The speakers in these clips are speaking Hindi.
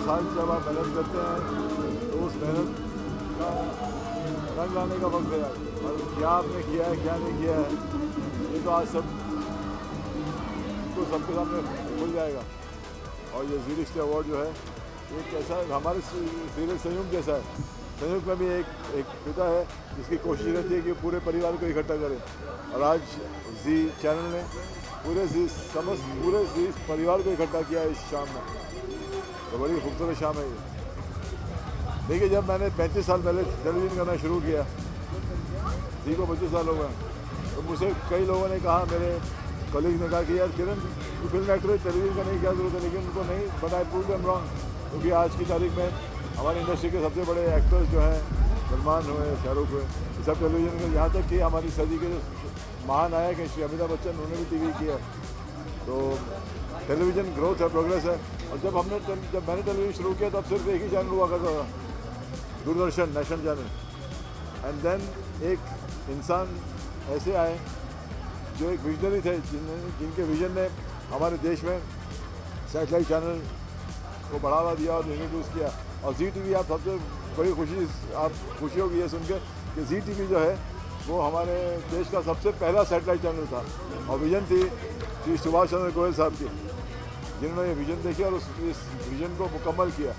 साल जब आप मेहनत करते हैं तो उस मेहनत का रंग लाने का वक्त है यार। और क्या आपने किया है क्या नहीं किया है ये तो आज सबके सामने खुल जाएगा। और ये जी रिश्ते अवार्ड जो है ये कैसा है, हमारे सीरियल संयुक्त जैसा है। संयुक्त में भी एक पिता है जिसकी कोशिश रहती है कि पूरे परिवार को इकट्ठा करें, और आज जी चैनल ने पूरे जी परिवार को इकट्ठा किया इस शाम में। तो बड़ी खूबसूरत शाम है ये। देखिए, जब मैंने 35 साल पहले टेलीविज़न करना शुरू किया, जी को 25 साल हो गए, तो मुझसे कई लोगों ने कहा, मेरे कलीग ने कहा कि यार किरण तू फिल्म एक्टर है, टेलीविज़न करने की क्या जरूरत है। लेकिन उनको नहीं पता है, प्रूव देम रॉन्ग, क्योंकि आज की तारीख में हमारी इंडस्ट्री के सबसे बड़े एक्टर्स जो हैं, सलमान हुए, शाहरुख हुए, ये सब टेलीविज़न के, यहाँ तक कि हमारी सदी के जो महानायक हैं श्री अमिताभ बच्चन, उन्होंने भी टीवी किया। तो टेलीविज़न ग्रोथ है, प्रोग्रेस है। और जब मैंने टेलीविज़न शुरू किया तब सिर्फ एक ही चैनल हुआ करता था, Doordarshan, national channel. And then एक इंसान ऐसे आए जो एक विजनरी थे, जिनके विजन ने हमारे देश में सैटेलाइट चैनल को बढ़ावा दिया और इंट्रोड्यूस किया। और जी टीवी, आप सबसे बड़ी खुशी होगी ये सुन के कि जी टीवी जो है वो हमारे देश का सबसे पहला सैटेलाइट चैनल था। और विजन थी श्री सुभाष चंद्र गोयल साहब की, जिन्होंने ये विजन देखी और इस विजन को मुकम्मल किया।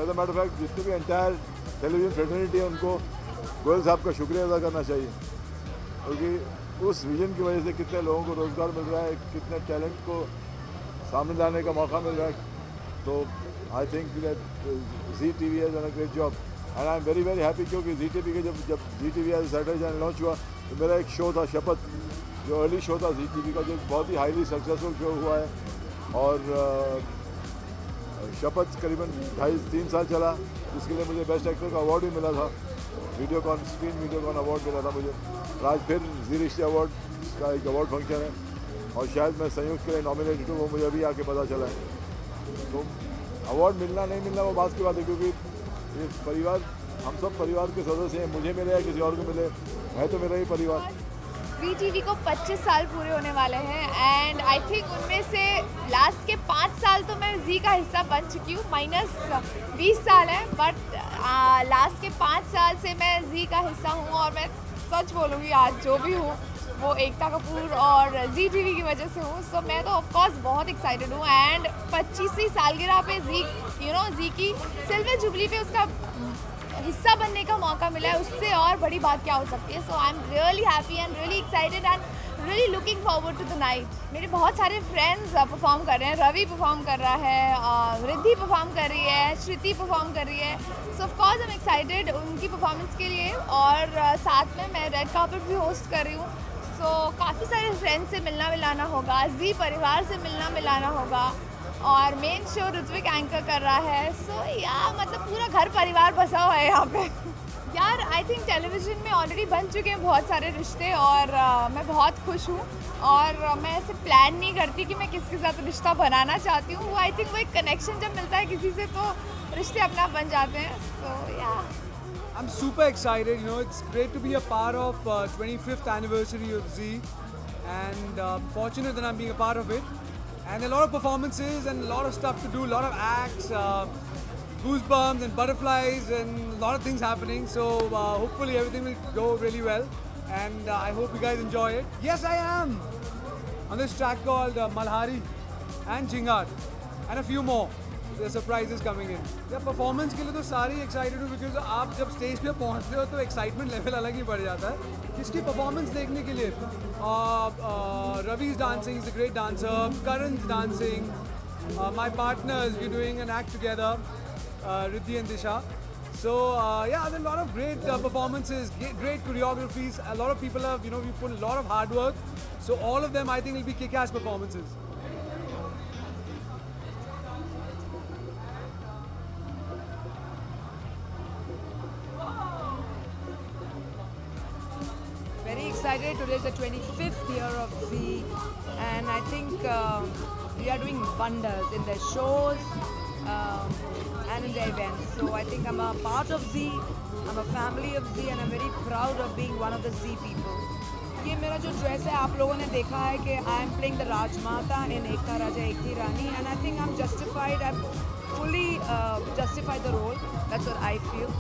As a matter of fact, जितनी भी एंटायर टेलीविज़न फ्रेटर्निटी है, उनको गोयल साहब का शुक्रिया अदा करना चाहिए, क्योंकि उस विजन की वजह से कितने लोगों को रोज़गार मिल रहा है, कितने टैलेंट को सामने लाने का मौका मिल रहा है। तो I think that Zee TV has done a great job and I am very very happy, क्योंकि जी टीवी के जब Zee TV as satellite channel launch हुआ तो मेरा एक शो था शपथ, जो अर्ली शो था जी टीवी का, जो बहुत ही हाईली सक्सेसफुल शो हुआ है। और शपथ करीबन 2.5-3 साल चला, जिसके लिए मुझे बेस्ट एक्टर का अवार्ड भी मिला था, स्क्रीन वीडियोकॉन अवार्ड मिला था मुझे। और आज फिर जी रिश्ते अवार्ड का एक अवार्ड फंक्शन है, और शायद मैं संयुक्त के लिए नॉमिनेटेड हूँ, वो मुझे अभी आके पता चला है। तो अवार्ड मिलना नहीं मिलना वो बात की बात है, क्योंकि ये परिवार, हम सब परिवार के सदस्य हैं, मुझे मिले या किसी और को मिले, है तो मेरा ही परिवार। जी टीवी को 25 साल पूरे होने वाले हैं एंड आई थिंक उनमें से लास्ट के 5 साल तो मैं जी का हिस्सा बन चुकी हूँ, माइनस 20 साल है, बट लास्ट के 5 साल से मैं जी का हिस्सा हूँ। और मैं सच बोलूँगी, आज जो भी हूँ वो एकता कपूर और जी टीवी की वजह से हूँ। सो मैं तो ऑफकोर्स बहुत एक्साइटेड हूँ एंड 25वीं सालगिरह पे जी की सिल्वर जुबली पे उसका हिस्सा बनने का मौका मिला है, उससे और बड़ी बात क्या हो सकती है। So I am really happy and really excited and really looking forward to the night. मेरे बहुत सारे फ्रेंड्स परफॉर्म कर रहे हैं, रवि परफॉर्म कर रहा है, रिद्धि परफॉर्म कर रही है, श्रुति परफॉर्म कर रही है। सो of course I am excited उनकी परफॉर्मेंस के लिए। और साथ में मैं रेड कार्पेट भी होस्ट कर रही हूँ, सो काफ़ी सारे फ्रेंड्स से मिलना मिलाना होगा, जी परिवार से मिलना मिलाना होगा। और मेन शो ऋत्विक एंकर कर रहा है। सो मतलब पूरा घर परिवार बसा हुआ है यहाँ पे। यार आई थिंक टेलीविज़न में ऑलरेडी बन चुके हैं बहुत सारे रिश्ते, और मैं बहुत खुश हूँ। और मैं ऐसे प्लान नहीं करती कि मैं किसके साथ रिश्ता बनाना चाहती हूँ। वो आई थिंक वो एक कनेक्शन जब मिलता है किसी से तो रिश्ते अपना बन जाते हैं। सो या I'm super excited, you know, it's great to be a part of 25th anniversary of Z, and fortunate that I'm being a part of it. And a lot of performances and a lot of stuff to do, a lot of acts, goosebumps and butterflies and a lot of things happening. So hopefully everything will go really well, and I hope you guys enjoy it. Yes, I am on this track called Malhari and Jhingar and a few more. The surprises coming in. या परफॉर्मेंस के लिए तो सारी एक्साइटेड हूँ, बिकॉज आप जब स्टेज पे पहुँचते हो तो एक्साइटमेंट लेवल अलग ही बढ़ जाता है किसकी परफॉर्मेंस देखने के लिए। Ravi's dancing, he's a great dancer. Karan's dancing. My partners, we're doing an act together, Riddhi and Disha. So yeah, there are a lot of great performances, great choreographies. A lot of people have, you know, we put a lot of hard work. So all of them, I think, will be kick-ass performances. Very excited. Today is the 25th year of Z, and I think we are doing wonders in their shows and in their events. So I think I'm a part of Z, I'm a family of Z, and I'm very proud of being one of the Z people. ये मेरा जो ड्रेस है आप लोगों ने देखा है कि I am playing the Rajmata in Ek Tha Raja Ek Thi Rani, and I think I am justified, I am fully justify the role. That's what I feel,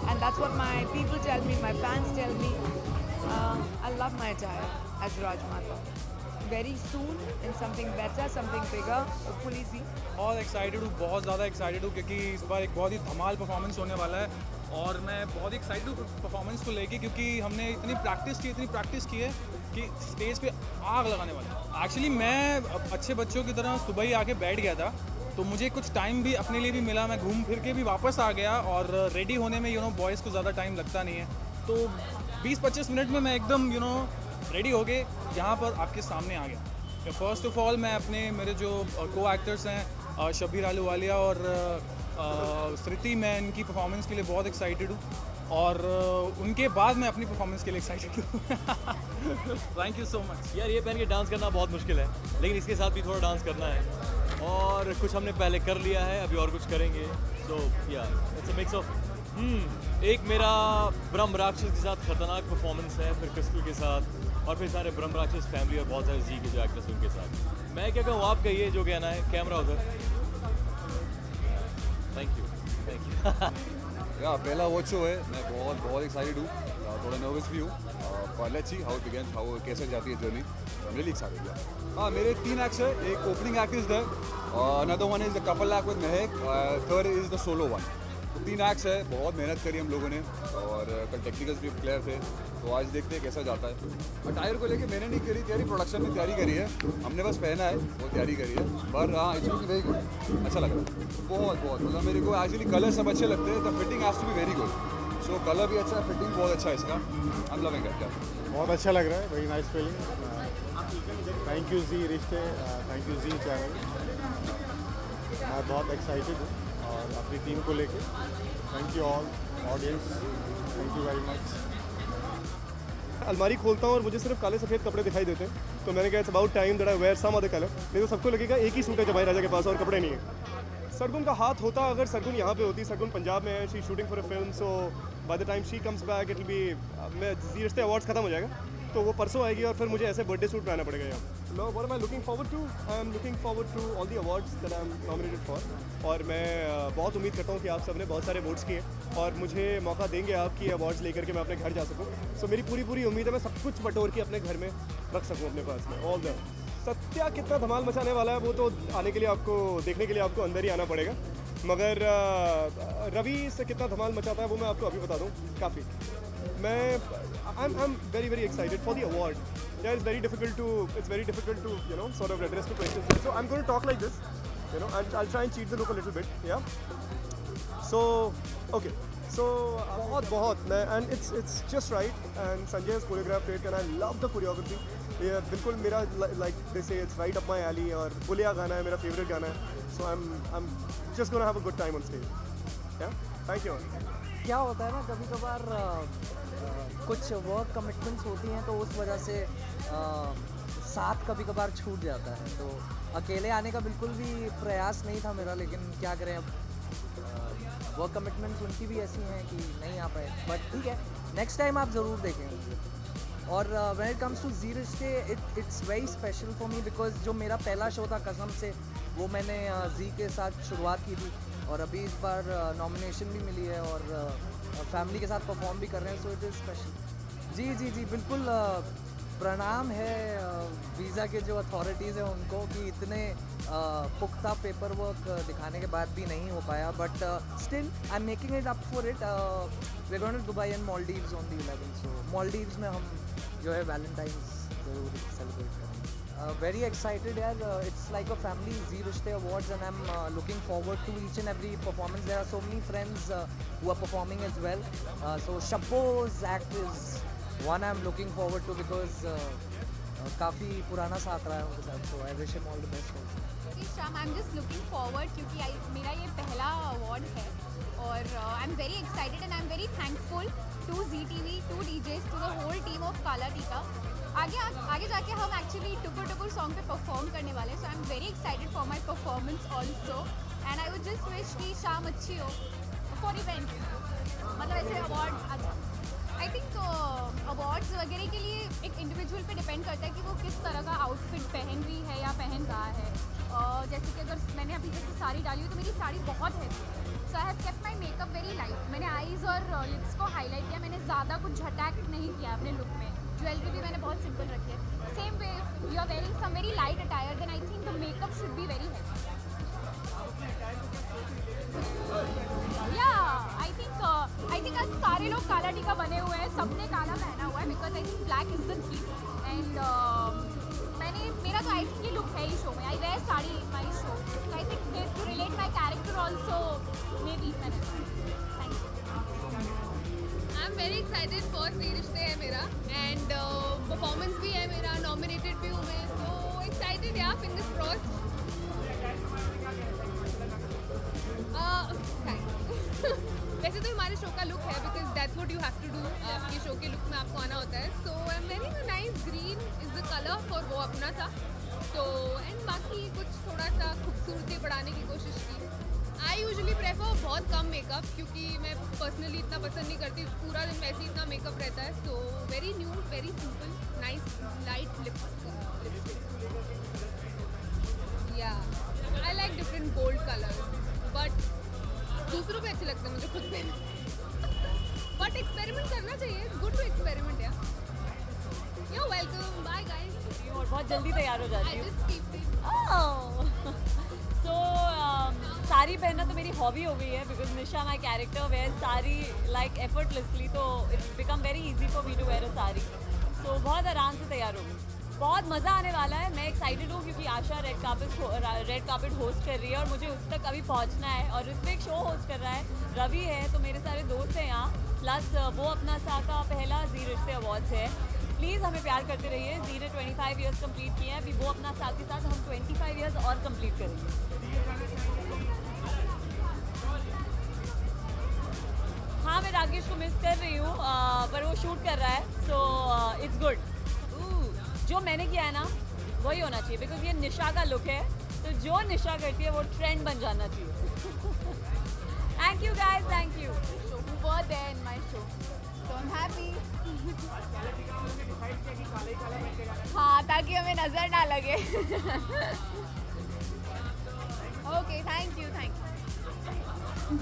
and that's what my people tell me, my fans tell me. I love my attire as Rajmata. Very soon in something better, something bigger. Hopefully, see. बहुत एक्साइटेड हूँ, बहुत ज़्यादा एक्साइटेड हूँ क्योंकि इस बार एक बहुत ही धमाल परफॉर्मेंस होने वाला है और मैं बहुत ही एक्साइटेड हूँ परफॉर्मेंस को लेके क्योंकि हमने इतनी प्रैक्टिस की है कि स्टेज पे आग लगाने वाले हैं। एक्चुअली मैं अच्छे बच्चों की तरह सुबह ही आके बैठ गया था, तो मुझे कुछ टाइम भी अपने लिए भी मिला, मैं घूम फिर के भी वापस आ गया और रेडी होने में बॉयज़ को ज़्यादा टाइम लगता नहीं है, तो 20-25 मिनट में मैं एकदम रेडी हो गए यहाँ पर आपके सामने आ गया। फर्स्ट ऑफ ऑल मैं मेरे जो को एक्टर्स हैं शब्बीर आहलूवालिया और स्मृति, मैं इनकी परफॉर्मेंस के लिए बहुत एक्साइटेड हूँ और उनके बाद मैं अपनी परफॉर्मेंस के लिए एक्साइटेड हूँ। Thank you so much. यार ये पहन के डांस करना बहुत मुश्किल है, लेकिन इसके साथ भी थोड़ा डांस करना है और कुछ हमने पहले कर लिया है, अभी और कुछ करेंगे। सो या इट्स अ मिक्स ऑफ एक मेरा ब्रह्म राक्षस के साथ खतरनाक परफॉर्मेंस है, फिर क्रिस्टल के साथ और फिर सारे ब्रह्म राक्षस फैमिली और बहुत सारे जी के जो एक्टर्स हैं उनके साथ। मैं क्या कहूँ, आप कहिए जो कहना है। कैमरा उधर। Thank you. या पहला वॉच शो है, मैं बहुत एक्साइटेड हूँ, थोड़ा नर्वस भी हूँ, पर let's see how begins, how कैसे जाती है journey. I am really excited. हाँ, मेरे 3 एक्ट्स है, एक opening act is there, another one is the couple act with Mahek, third is the solo one. तो 3 एक्ट्स है, बहुत मेहनत करी हम लोगों ने और कल टेक्निकल्स भी क्लियर थे, तो आज देखते हैं कैसा जाता है। अटायर को लेके मैंने नहीं करी तैयारी, प्रोडक्शन में तैयारी करी है, हमने बस पहना है, वो तैयारी करी है, पर हाँ इट्स लुकिंग वेरी गुड, अच्छा लग रहा है बहुत मतलब मेरे को। एक्चुअली कलर सब अच्छे लगते हैं, the fitting has to be very good, so colour भी अच्छा है, फिटिंग बहुत अच्छा है इसका, आई एम लविंग इट। बहुत अच्छा लग रहा है, very nice feeling. Thank you Zee Rishtey, thank you ji channel. मैं बहुत एक्साइटेड हूँ और अपनी टीम को लेके। Thank you all audience, thank you very much. अलमारी खोलता हूँ और मुझे सिर्फ काले सफ़ेद कपड़े दिखाई देते हैं, तो मैंने कहा it's about time that I wear some other colour. नहीं तो सबको लगेगा एक ही सूट है जमाई राजा के पास और कपड़े नहीं है। सरगुन का हाथ होता, अगर सरगुन यहाँ पे होती, सरगुन पंजाब में है, she shooting for a film, so by the time she comes back it will be, मैं जी रिश्ते अवार्ड्स खत्म हो जाएगा तो वो परसों आएगी और फिर मुझे ऐसे बर्थडे सूट पहनना पड़ेगा यहाँ। लो what am I looking forward to, I am looking forward to all the awards that I am nominated for, और मैं बहुत उम्मीद करता हूँ कि आप सबने बहुत सारे वोट्स किए और मुझे मौका देंगे आपकी अवार्ड्स लेकर के मैं अपने घर जा सकूँ। सो मेरी पूरी उम्मीद है मैं सब कुछ बटोर के अपने घर में रख सकूँ अपने पास में। ऑल द सत्या कितना धमाल मचाने वाला है वो तो आने के लिए आपको, देखने के लिए आपको अंदर ही आना पड़ेगा, मगर रवि से कितना धमाल मचाता है वो मैं आपको अभी बता दूँ। काफ़ी मैं आई am very excited for the award. Yeah, it's very difficult to sort of address the questions. So I'm going to talk like this, and I'll try and cheat the look a little bit. Yeah. So okay. So बहुत मैं, and it's just right. And Sanjay has choreographed it, and I love the choreography. ये बिल्कुल मेरा like they say it's right up my alley. और बुलिया गाना है मेरा favorite गाना है. So I'm just gonna have a good time on stage. Yeah. Thank you. क्या होता है ना, कभी कभार कुछ वर्क कमिटमेंट्स होती हैं तो उस वजह से साथ कभी कभार छूट जाता है, तो अकेले आने का बिल्कुल भी प्रयास नहीं था मेरा, लेकिन क्या करें अब, वर्क कमिटमेंट्स उनकी भी ऐसी हैं कि नहीं आ पाए, बट ठीक है, नेक्स्ट टाइम आप ज़रूर देखेंगे। और व्हेन इट कम्स टू जी रिश्ते, it's very special for me because जो मेरा पहला शो था कसम से, वो मैंने जी के साथ शुरुआत की थी और अभी इस बार नॉमिनेशन भी मिली है और फैमिली के साथ परफॉर्म भी कर रहे हैं, सो इट इज़ स्पेशल। जी बिल्कुल प्रणाम है वीज़ा के जो अथॉरिटीज़ हैं उनको कि इतने पुख्ता पेपर वर्क दिखाने के बाद भी नहीं हो पाया, but still I am making it up for it. We going to Dubai and Maldives on the 11th, so Maldives में हम जो है वैलेंटाइंस ज़रूर सेलिब्रेट करेंगे। Very excited यार, it's like a family, Zee Rishte Awards, and I'm looking forward to each and every performance. There are so many friends who are performing as well, so Shabbo's act is one I'm looking forward to because काफ़ी पुराना साथ रहा है उनके साथ, so I wish him all the best also. शाम, I'm just looking forward क्योंकि मेरा ये पहला अवार्ड है और I'm very excited and I'm very thankful to Zee TV, to DJs, to the whole team of Kala Tika. आगे जाके हम एक्चुअली टुकुर सॉन्ग पे परफॉर्म करने वाले हैं, so I am very excited for my performance also, and I would just wish कि शाम अच्छी हो फॉर इवेंट्स, मतलब ऐसे अवार्ड। आई थिंक अवार्ड्स वगैरह के लिए एक इंडिविजुअल पे डिपेंड करता है कि वो किस तरह का आउटफिट पहन रही है या पहन रहा है, जैसे कि अगर मैंने अभी जैसे साड़ी डाली हुई तो मेरी साड़ी बहुत हैवी है, so I have kept my makeup very light. मैंने आईज और लिप्स को हाईलाइट किया, मैंने ज़्यादा कुछ झटाक नहीं किया अपने लुक में. ज्वेलरी भी मैंने बहुत सिंपल रखी है. Same way you are wearing some very light attire, then I think the makeup should be very heavy. Yeah I think आज सारे लोग काला टीका बने हुए हैं, सबने काला पहना हुआ है because I think black is the theme. And मेरा तो आई थिंक ये लुक है ही शो में. I wear sari in my show, so I think to relate my character also maybe मैंने. Thank you. I am very excited for Zee Rishtey है मेरा, एंड परफॉर्मेंस भी है मेरा, नॉमिनेटेड भी हूँ मैं, तो एक्साइटेड या फिंगर्स क्रॉस्ड. वैसे तो हमारे शो का लुक है because that's what you have to do. आपके शो के लुक में आपको आना होता है. So I am very nice green is the colour for वो अपना था. तो एंड बाकी कुछ थोड़ा सा खूबसूरती बढ़ाने की कोशिश की. आई यूजुअली प्रेफर बहुत कम मेकअप क्योंकि मैं पर्सनली इतना पसंद नहीं करती, पूरा दिन वैसे ही इतना मेकअप रहता है. So very nude, very simple, nice light lipstick. या I like different bold colours, but दूसरों पे अच्छे लगते हैं मुझे खुद पे. बट एक्सपेरिमेंट करना चाहिए, good to experiment. Yeah you welcome, bye guys. और बहुत जल्दी तैयार हो जाती आई हूँ. Just keep it. So sari पहनना तो मेरी हॉबी हो गई है because Nisha my character wear sari like effortlessly, तो it's become very easy for me to wear a sari. So बहुत आराम से तैयार हो गई. बहुत मज़ा आने वाला है. मैं एक्साइटेड हूँ क्योंकि आशा रेड कार्पेट होस्ट कर रही है और मुझे उस तक अभी पहुँचना है. और ऋत्विक शो होस्ट कर रहा है, रवि है, तो मेरे सारे दोस्त हैं यहाँ. प्लस वो अपना सा का पहला जी रिश्ते अवार्ड्स है. प्लीज़ हमें प्यार करते रहिए. जी ने 25 ईयर्स कंप्लीट किए हैं, अभी वो अपना साथ के साथ हम 25 ईयर्स और कंप्लीट करेंगे. हाँ, मैं राकेश को मिस कर रही हूँ पर वो शूट कर रहा है, सो इट्स गुड. जो मैंने किया है ना वही होना चाहिए बिकॉज ये निशा का लुक है, तो जो निशा करती है वो ट्रेंड बन जाना चाहिए. Thank you guys, thank you. Who were there in my show, so I'm happy. हाँ, ताकि हमें नजर ना लगे. Okay, thank you.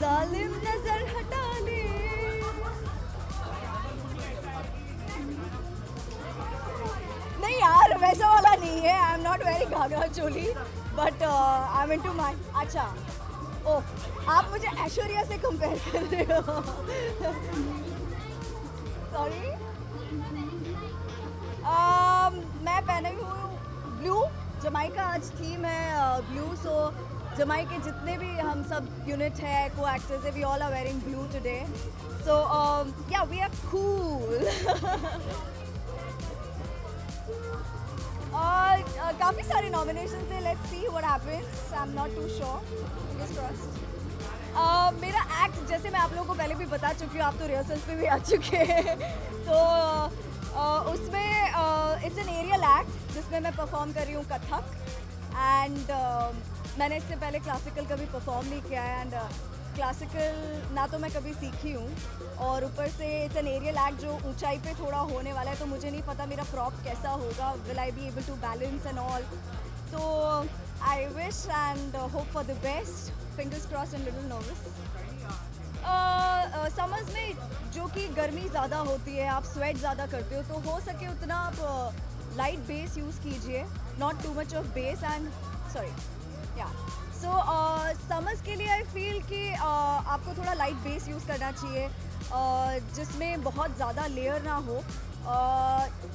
जालिम नजर हटा ले. नहीं यार, वैसा वाला नहीं है. I am not very ghagra choli, but I am into my. अच्छा, ओह, आप मुझे ऐश्वर्या से कंपेयर कर रहे हो. सॉरी. मैं पहने हूँ ब्लू. जमाइका आज थीम है ब्लू, सो जमाइका जितने भी हम सब यूनिट है, को एक्टर्स है, we all are wearing blue today. So yeah, we are cool. काफ़ी सारे नॉमिनेशंस हैं. Let's see what happens. I am not too sure. Fingers crossed. मेरा एक्ट जैसे मैं आप लोगों को पहले भी बता चुकी हूँ, आप तो रिहर्सल्स पे भी आ चुके हैं. तो उसमें इट्स एन एरियल एक्ट जिसमें मैं परफॉर्म कर रही हूँ कथक. एंड मैंने इससे पहले क्लासिकल कभी परफॉर्म नहीं किया है. एंड क्लासिकल ना तो मैं कभी सीखी हूँ, और ऊपर से इट्स एन एरियल एक्ट जो ऊंचाई पे थोड़ा होने वाला है, तो मुझे नहीं पता मेरा प्रॉप कैसा होगा. Will I be able to balance and all. तो I wish and hope for the best. Fingers crossed and little nervous. Summers में जो कि गर्मी ज़्यादा होती है, आप स्वेट ज़्यादा करते हो, तो हो सके उतना आप लाइट बेस यूज़ कीजिए, not too much of base. And sorry, या सो समर्स के लिए आई फील कि आपको थोड़ा लाइट बेस यूज़ करना चाहिए जिसमें बहुत ज़्यादा लेयर ना हो.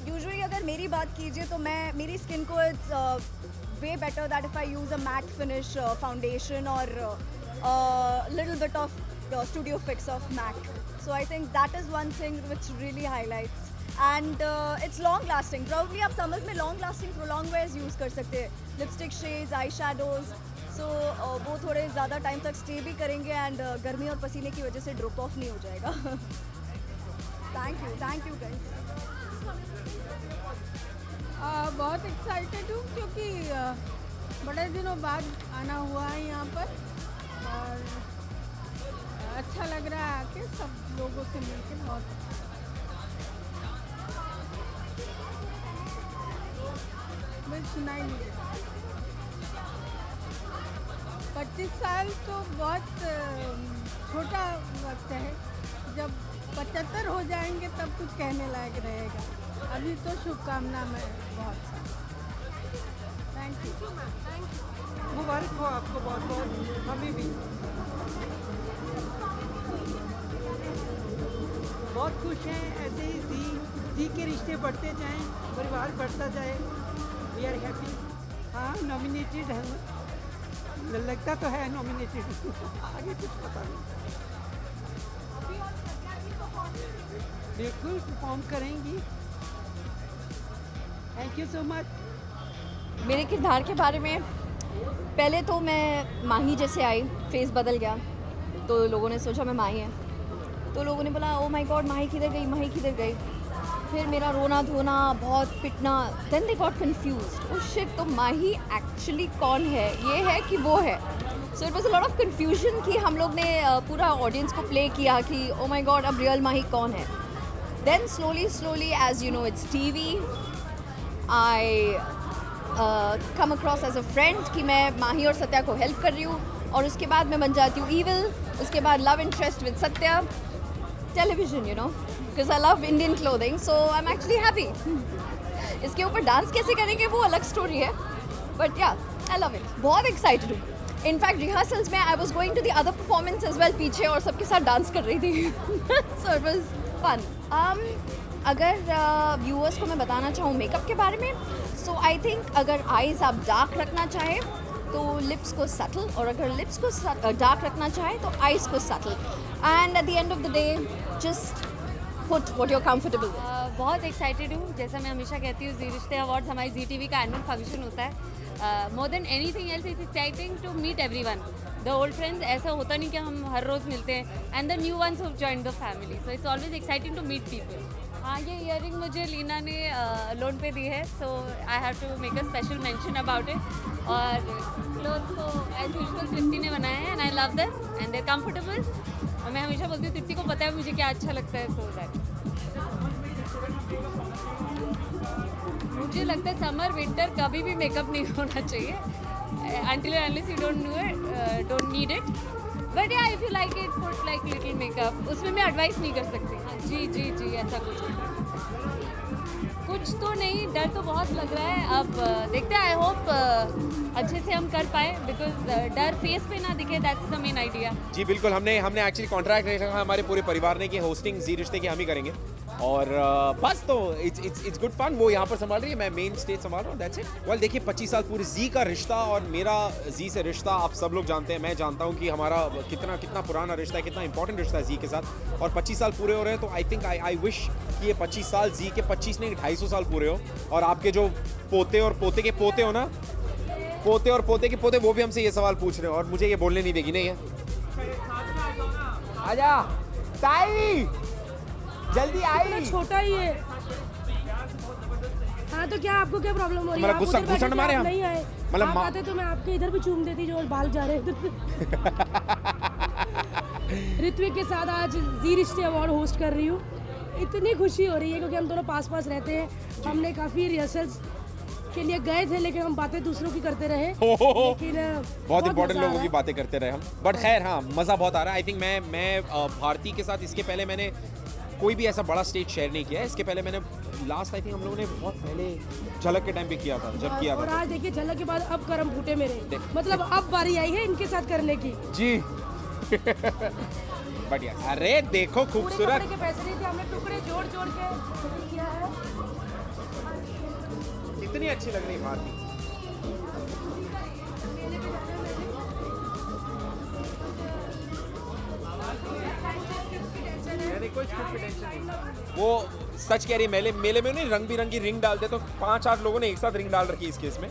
यूजुअली अगर मेरी बात कीजिए तो मेरी स्किन को it's way better that if I use a matte finish foundation और little bit of Studio Fix of MAC. So I think that is one thing which really highlights. And it's long lasting. Probably आप समझ में long lasting prolong wears use कर सकते हैं. Lipstick shades, eye shadows. So वो थोड़े ज़्यादा टाइम तक stay भी करेंगे and गर्मी और पसीने की वजह से drop off नहीं हो जाएगा. Thank you guys. बहुत एक्साइटेड हूँ क्योंकि बड़े दिनों बाद आना हुआ है यहाँ पर, और अच्छा लग रहा है आके सब लोगों से मिलकर. बहुत मुझे सुनाई नहीं देता. 25 साल तो बहुत छोटा वक्त है। जब 75 हो जाएंगे तब कुछ कहने लायक रहेगा। अभी तो शुभकामना में बहुत सारी। Thank you. मुबारक हो आपको बहुत बहुत, हमें भी बहुत खुश हैं। ऐसे ही जी के रिश्ते बढ़ते जाएं, परिवार बढ़ता जाए। We are happy. हाँ, नॉमिनेटेड है, लगता तो है नॉमिनेटेड। आगे कुछ पता नहीं। बिल्कुल परफॉर्म करेंगी। Thank you so much. मेरे किरदार के बारे में पहले तो मैं माही जैसे आई, फेस बदल गया, तो लोगों ने सोचा मैं माही है, तो लोगों ने बोला ओ माय गॉड माही किधर गई, माही किधर गई। फिर मेरा रोना धोना, बहुत पिटना, then they got confused, oh shit, तो माही एक्चुअली कौन है, ये है कि वो है। सो it was a lot of confusion कि हम लोग ने पूरा ऑडियंस को प्ले किया कि ओ माय गॉड अब रियल माही कौन है। Then slowly as you know it's TV, I come across as a friend कि मैं माही और सत्या को हेल्प कर रही हूँ, और उसके बाद मैं बन जाती हूँ ईविल, उसके बाद love interest with Satya, television you know, because I love Indian clothing, so I am actually happy. इसके ऊपर डांस कैसे करेंगे वो अलग स्टोरी है, but yeah I love it, बहुत एक्साइटेड हूँ। इनफैक्ट रिहर्सल्स में I was going to the other performance as well पीछे, और सबके साथ डांस कर रही थी। So it was fun. अगर व्यूअर्स को मैं बताना चाहूँ मेकअप के बारे में, सो आई थिंक अगर आईज आप डार्क रखना चाहें तो लिप्स को सटल, और अगर लिप्स को डार्क रखना चाहें तो आईज को subtle, and at the end of the day just put what you are comfortable. बहुत एक्साइटेड हूँ। जैसा मैं हमेशा कहती हूँ, जी रिश्ते अवार्ड्स हमारी जी टीवी का एनुअल फंक्शन होता है। More than anything else it's exciting to meet everyone, the old friends. ऐसा होता नहीं कि हम हर रोज़ मिलते हैं, and the new ones who join the family, so it's always exciting to meet people. हाँ, ये ईयरिंग मुझे लीना ने लोन पे दी है, so I have to make a special mention about it. और क्लोथ को एज यूजुअल तृप्ति ने बनाया है, and I love them and they are comfortable. और मैं हमेशा बोलती हूँ तृप्ति को पता है मुझे क्या अच्छा लगता है, सो दैट मुझे लगता है समर विंटर कभी भी मेकअप नहीं होना चाहिए, until and unless you don't know it, don't need it. But yeah, if you like it, put like little makeup. उसमें मैं एडवाइस नहीं कर सकती। हाँ जी, ऐसा कुछ तो नहीं, डर तो बहुत लग रहा है। अब देखते हैं, आई होप अच्छे से हम कर पाए, बिकॉज डर फेस पे ना दिखे, दैट्स द मेन आइडिया। जी बिल्कुल, हमने एक्चुअली कॉन्ट्रैक्ट रखा हमारे पूरे परिवार ने कि होस्टिंग जी रिश्ते की हम ही करेंगे, और बस तो इट्स गुड फन। वो यहाँ पर संभाल रही है, मैं मेन स्टेज संभाल रहा हूँ, दैट्स इट। वेल देखिए, 25 साल पूरे जी का रिश्ता, और मेरा जी से रिश्ता आप सब लोग जानते हैं, मैं जानता हूँ कि हमारा कितना पुराना रिश्ता है, कितना इंपॉर्टेंट रिश्ता है जी के साथ, और 25 साल पूरे हो रहे हैं, तो आई थिंक आई विश कि ये 25 साल जी के 25 नहीं 250 साल पूरे हो, और आपके जो पोते और पोते के पोते हो ना, पोते और पोते के पोते, वो भी हमसे ये सवाल पूछ रहे हो, और मुझे ये बोलने नहीं देगी। नहीं है, आजा ताई, जल्दी आई। छोटा ही है। हाँ, तो क्या आपको क्या प्रॉब्लम हो रही है? गुस्सा घुसड़ मारे हम, नहीं आए, मतलब आप आते तो मैं आपके इधर भी चूम देती जो बाल जा रहे हैं। ऋत्विक के साथ आज जी रिश्ते अवार्ड होस्ट कर रही हूँ। इतनी खुशी हो रही है क्योंकि हम दोनों पास रहते हैं। हमने काफ़ी रिहर्सल्स के लिए गए थे, लेकिन हम बातें दूसरों की करते रहे, लेकिन बहुत इंपॉर्टेंट लोगों की बातें करते रहे हम, बट खैर हाँ, मज़ा बहुत आ रहा है। आई थिंक मैं भारती के साथ इसके पहले मैंने कोई भी ऐसा बड़ा स्टेज शेयर नहीं किया है। इसके पहले मैंने लास्ट आई थिंक हम लोगों ने बहुत पहले झलक के टाइम पे किया था, जब किया था। और आज देखिए झलक के बाद अब करम फूटे मेरे, मतलब अब बारी आई है इनके साथ करने की। जी बढ़िया। अरे देखो खूबसूरत के पैसे नहीं थे, हमने टुकड़े जोड़ के किया है। कितनी अच्छी लग रही है भारती। वो सच कह रही है, मेले में नहीं रंग बिरंगी रिंग डालते, तो 5-8 लोगों ने एक साथ रिंग डाल रखी है इस केस में।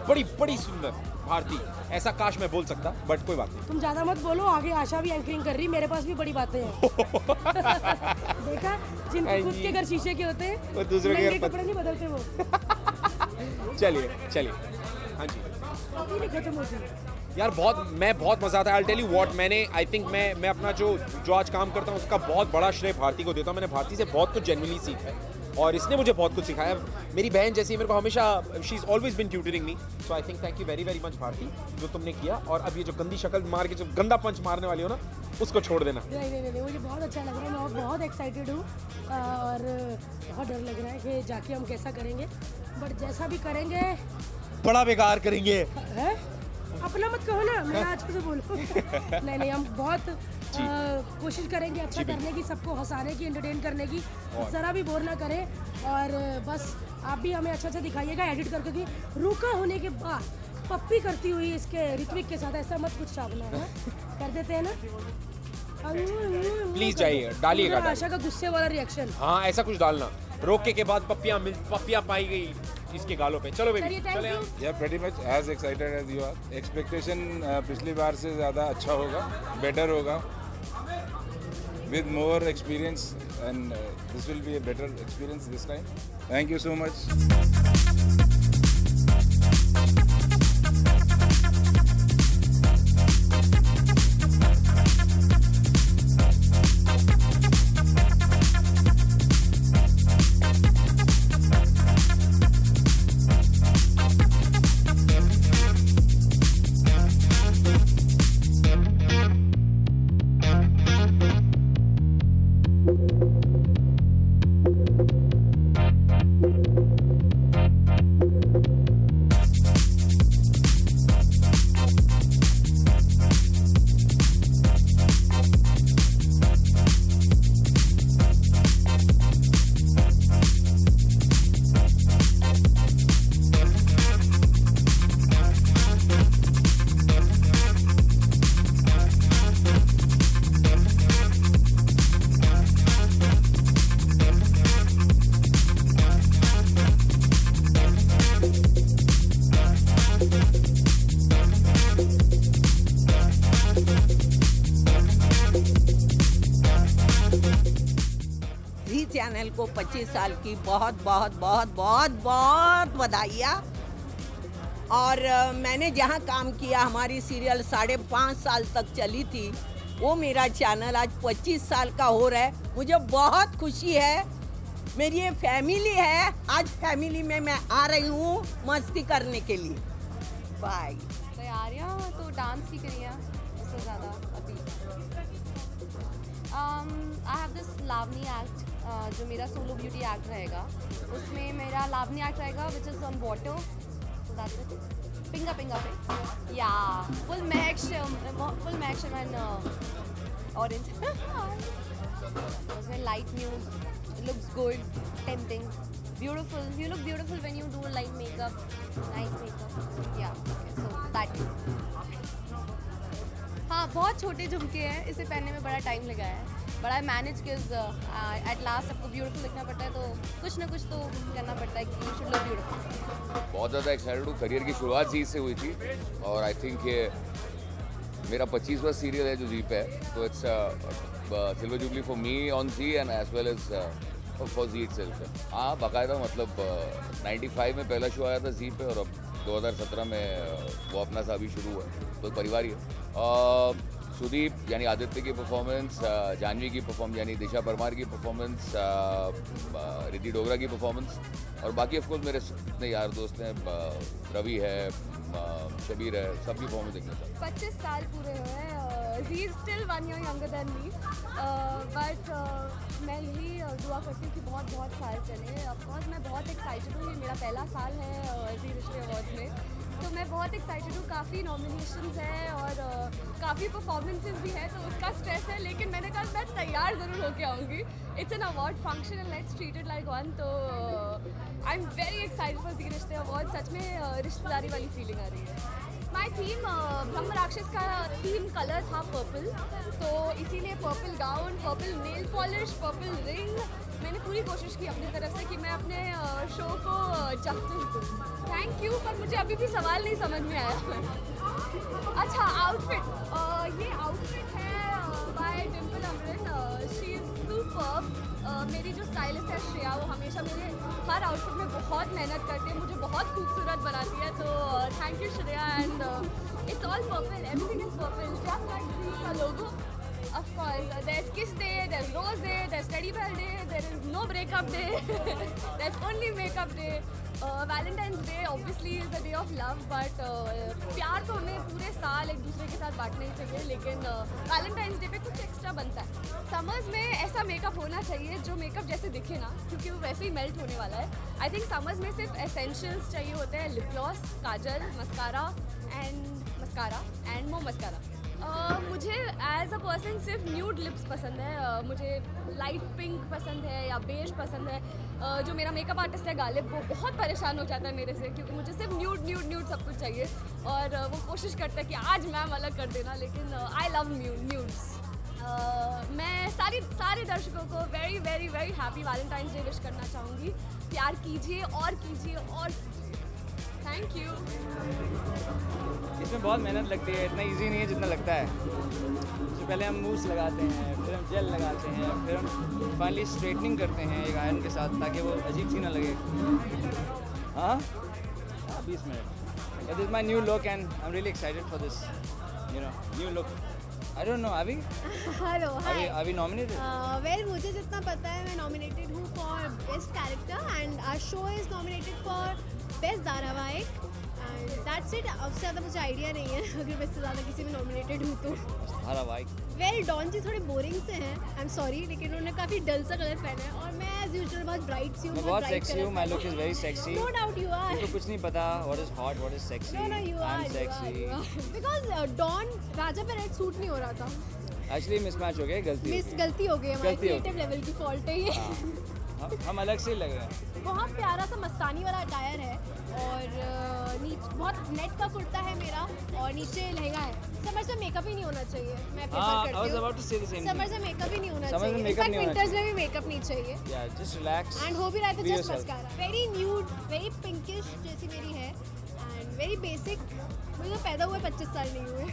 बड़ी सुंदर भारती, ऐसा काश मैं बोल सकता, बट कोई बात नहीं। तुम ज्यादा मत बोलो, आगे आशा भी एंकरिंग कर रही, मेरे पास भी बड़ी बातें हैं। देखा, जिनके खुद के घर शीशे के होते हैं, वो दूसरे के घर कपड़े नहीं बदलते वो। चलिए हाँ जी, कभी नहीं खत्म होती यार। मैं बहुत मज़ा आता है। आई टेल यू व्हाट, मैंने आई थिंक मैं अपना जो आज काम करता हूँ उसका बहुत बड़ा श्रेय भारती को देता हूँ। मैंने भारती से बहुत कुछ जेन्युइनली सीखा है। और इसने मुझे बहुत कुछ सिखाया। मेरी बहन जैसी मेरे को हमेशा, she is always been tutoring me, so I think thank you very very much Bharti, जो तुमने किया। और अब ये जो गंदी शक्ल मार के जो गंदा पंच मारने वाली हो ना, उसको छोड़ देना। नहीं, मुझे बहुत अच्छा लग रहा है, मैं बहुत एक्साइटेड हूँ और बहुत डर लग रहा है कि जाके हम कैसा करेंगे, बट जैसा भी करेंगे बड़ा बेकार करेंगे। है? अपना मत कहो ना, मैं आज से बोलूँ। नहीं, हम बहुत कोशिश करेंगे अच्छा करने की, सबको हंसाने की, एंटरटेन करने की, ज़रा भी बोर ना करें। और बस आप भी हमें अच्छा दिखाइएगा एडिट करके कि रुका होने के बाद पप्पी करती हुई इसके ऋत्विक के साथ ऐसा मत कुछ छापना है। कर देते हैं ना, प्लीज जाइए, डालिएगा आशा का गुस्से वाला रिएक्शन। हाँ, ऐसा कुछ डालना। रोके के बाद पप्पियाँ पाई गई इसके गालों पे। चलो बेबी, चले हम। या pretty much as excited as you are. Expectation पिछली बार से ज़्यादा अच्छा होगा, better होगा, with more experience, and this will be a better experience this time. Thank you so much. Channel को 25 साल की बहुत बहुत बहुत बहुत बहुत बधाइयाँ। और मैंने जहाँ काम किया, हमारी सीरियल 5.5 साल तक चली थी, वो मेरा चैनल आज 25 साल का हो रहा है। मुझे बहुत खुशी है, मेरी ये फैमिली है, आज फैमिली में मैं आ रही हूँ मस्ती करने के लिए। बाय। तैयारियाँ तो डांस की करी हैं उससे ज़्यादा अभी। I have this Lavani act जो मेरा सोलो ब्यूटी एक्ट रहेगा, उसमें मेरा लावनी एक्ट रहेगा which is on water, so that's it. Pinga Pinga पे या फुल मैक्शन एंड ऑरेंज। उसमें light nude, looks good, tempting, beautiful. You look beautiful when you do light makeup, nice makeup. Yeah, so that. हाँ, बहुत छोटे झुमके हैं, इसे पहनने में बड़ा टाइम लगा है, but I manage because at last सबको ब्यूटीफुल दिखना पड़ता है, तो कुछ ना कुछ तो करना पड़ता है कि यू शुड लुक ब्यूटीफुल। बहुत ज़्यादा एक्साइटेड हूँ। करियर की शुरुआत जी से हुई थी और आई थिंक ये मेरा 25वां सीरियल है जो जी पे है, तो it's silver jubilee for me on Zee and as well as for Zee itself. हाँ, बाकायदा मतलब 95 में पहला शो आया था जी पे और अब 2017 में वो अपना सा अभी शुरू हुआ, तो परिवार ही है। सुदीप यानी आदित्य की परफॉर्मेंस, जानवी की परफॉर्मेंस यानी दिशा परमार की परफॉर्मेंस, रिद्धि डोगरा की परफॉर्मेंस, और बाकी ऑफ कोर्स मेरे जितने यार दोस्त हैं, रवि है, शबीर है, सबकी परफॉर्मेंस देखना चाहता हूँ। 25 साल पूरे हुए हैं, he is still 1 year younger than me, but मैं यही दुआ करती हूँ कि बहुत बहुत साल चले। ऑफकोर्स मैं बहुत एक्साइटेड हूँ, ये मेरा पहला साल है जी रिश्ते अवार्ड्स में, तो मैं बहुत एक्साइटेड हूँ। काफ़ी नॉमिनेशंस हैं और काफ़ी परफॉर्मेंसेस भी है, तो उसका स्ट्रेस है, लेकिन मैंने कहा मैं तैयार ज़रूर होके आऊँगी। It's an award function and let's treat it like one, तो I am very excited for Zee रिश्ते अवार्ड। सच में रिश्तेदारी वाली फीलिंग आ रही है। माई थीम ब्रह्म राक्षस का थीम कलर था पर्पल, तो इसीलिए purple gown, purple nail polish, purple ring. मैंने पूरी कोशिश की अपनी तरफ से कि मैं अपने शो को जस्टिस दूँ। थैंक यू, पर मुझे अभी भी सवाल नहीं समझ में आया। अच्छा, आउटफिट, ये आउटफिट है by Dimple Amrit, she is superb. मेरी जो स्टाइलिस्ट है श्रेया, वो हमेशा मेरे हर आउटफिट में बहुत मेहनत करती है, मुझे बहुत खूबसूरत बनाती है, तो thank you Shreya. And it's all purple, everything is purple, just like का लोगो। Of course, there's kiss day, there's rose day, there's teddy bear day, there is no breakup day, there's only makeup day. Valentine's Day obviously is the day of love, but प्यार तो हमें पूरे साल एक दूसरे के साथ बांटना ही चाहिए, लेकिन Valentine's Day पे कुछ एक्स्ट्रा बनता है. समर्स में ऐसा मेकअप होना चाहिए जो मेकअप जैसे दिखे ना, क्योंकि वो वैसे ही मेल्ट होने वाला है. आई थिंक समर्स में सिर्फ एसेंशियल्स चाहिए होते हैं, lip gloss, Kajal, mascara and more mascara. मुझे एज अ पर्सन सिर्फ न्यूड लिप्स पसंद है. मुझे लाइट पिंक पसंद है या बेज पसंद है. जो मेरा मेकअप आर्टिस्ट है गालिब, वो बहुत परेशान हो जाता है मेरे से, क्योंकि मुझे सिर्फ न्यूड सब कुछ चाहिए, और वो कोशिश करता है कि आज मैम अलग कर देना, लेकिन आई लव न्यूड्स. मैं सारे दर्शकों को very very very happy Valentine's day wish करना चाहूँगी. प्यार कीजिए और कीजिए और कीजिए. Thank you. इसमें बहुत मेहनत लगती है, इतना इजी नहीं है जितना लगता है. सबसे पहले हम मूव्स लगाते हैं, फिर हम जेल लगाते हैं, फिर हम फाइनली स्ट्रेटनिंग करते हैं एक आयरन के साथ, ताकि वो अजीब सी ना लगे. हाँ 20 minute. This is my new look and I am really excited for this new look. I don't know, अभी हेलो, हाय. अभी नॉमिनेटेड? वेल, मुझे जितना पता है मैं नॉमिनेटेड हूँ for best character, and our show is nominated for best धारावाहिक, एंड दैट्स इट. अब से ज़्यादा मुझे आइडिया नहीं है अगर मैं इससे ज़्यादा किसी में नॉमिनेटेड हूँ तो. धारावाहिक. वेल, डॉन जी थोड़े बोरिंग से हैं, आई एम सॉरी, लेकिन उन्होंने काफ़ी डल सा कलर पहना है, और मैं एज यूजुअल बहुत ब्राइट सी हूँ. मैं बहुत सेक्सी हूँ. My look is very sexy. No doubt you are. तुमको कुछ नहीं पता what is hot, what is sexy. No you I are am sexy. Because Don Raja पे रेड सूट नहीं हो रहा था. एक्चुअली मिसमैच हो गया, गलती हो गई. हमारी क्रिएटिव लेवल की फॉल्ट है ये. हम अलग से ही लग रहे हैं. बहुत प्यारा सा मस्तानी वाला अटायर है, और बहुत नेट का कुर्ता है मेरा, और नीचे लहंगा है. समर से मेकअप ही नहीं होना चाहिए. मैं प्रेफर करती हूँ समर से मेकअप ही नहीं होना चाहिए. इनफैक्ट विंटर्स में भी मेकअप नहीं चाहिए. जस्ट रिलैक्स एंड हो भी रहा है तो just mascara. Very nude, very pinkish जैसी मेरी है, एंड वेरी बेसिक. मुझे तो पैदा हुए 25 साल नहीं हुए.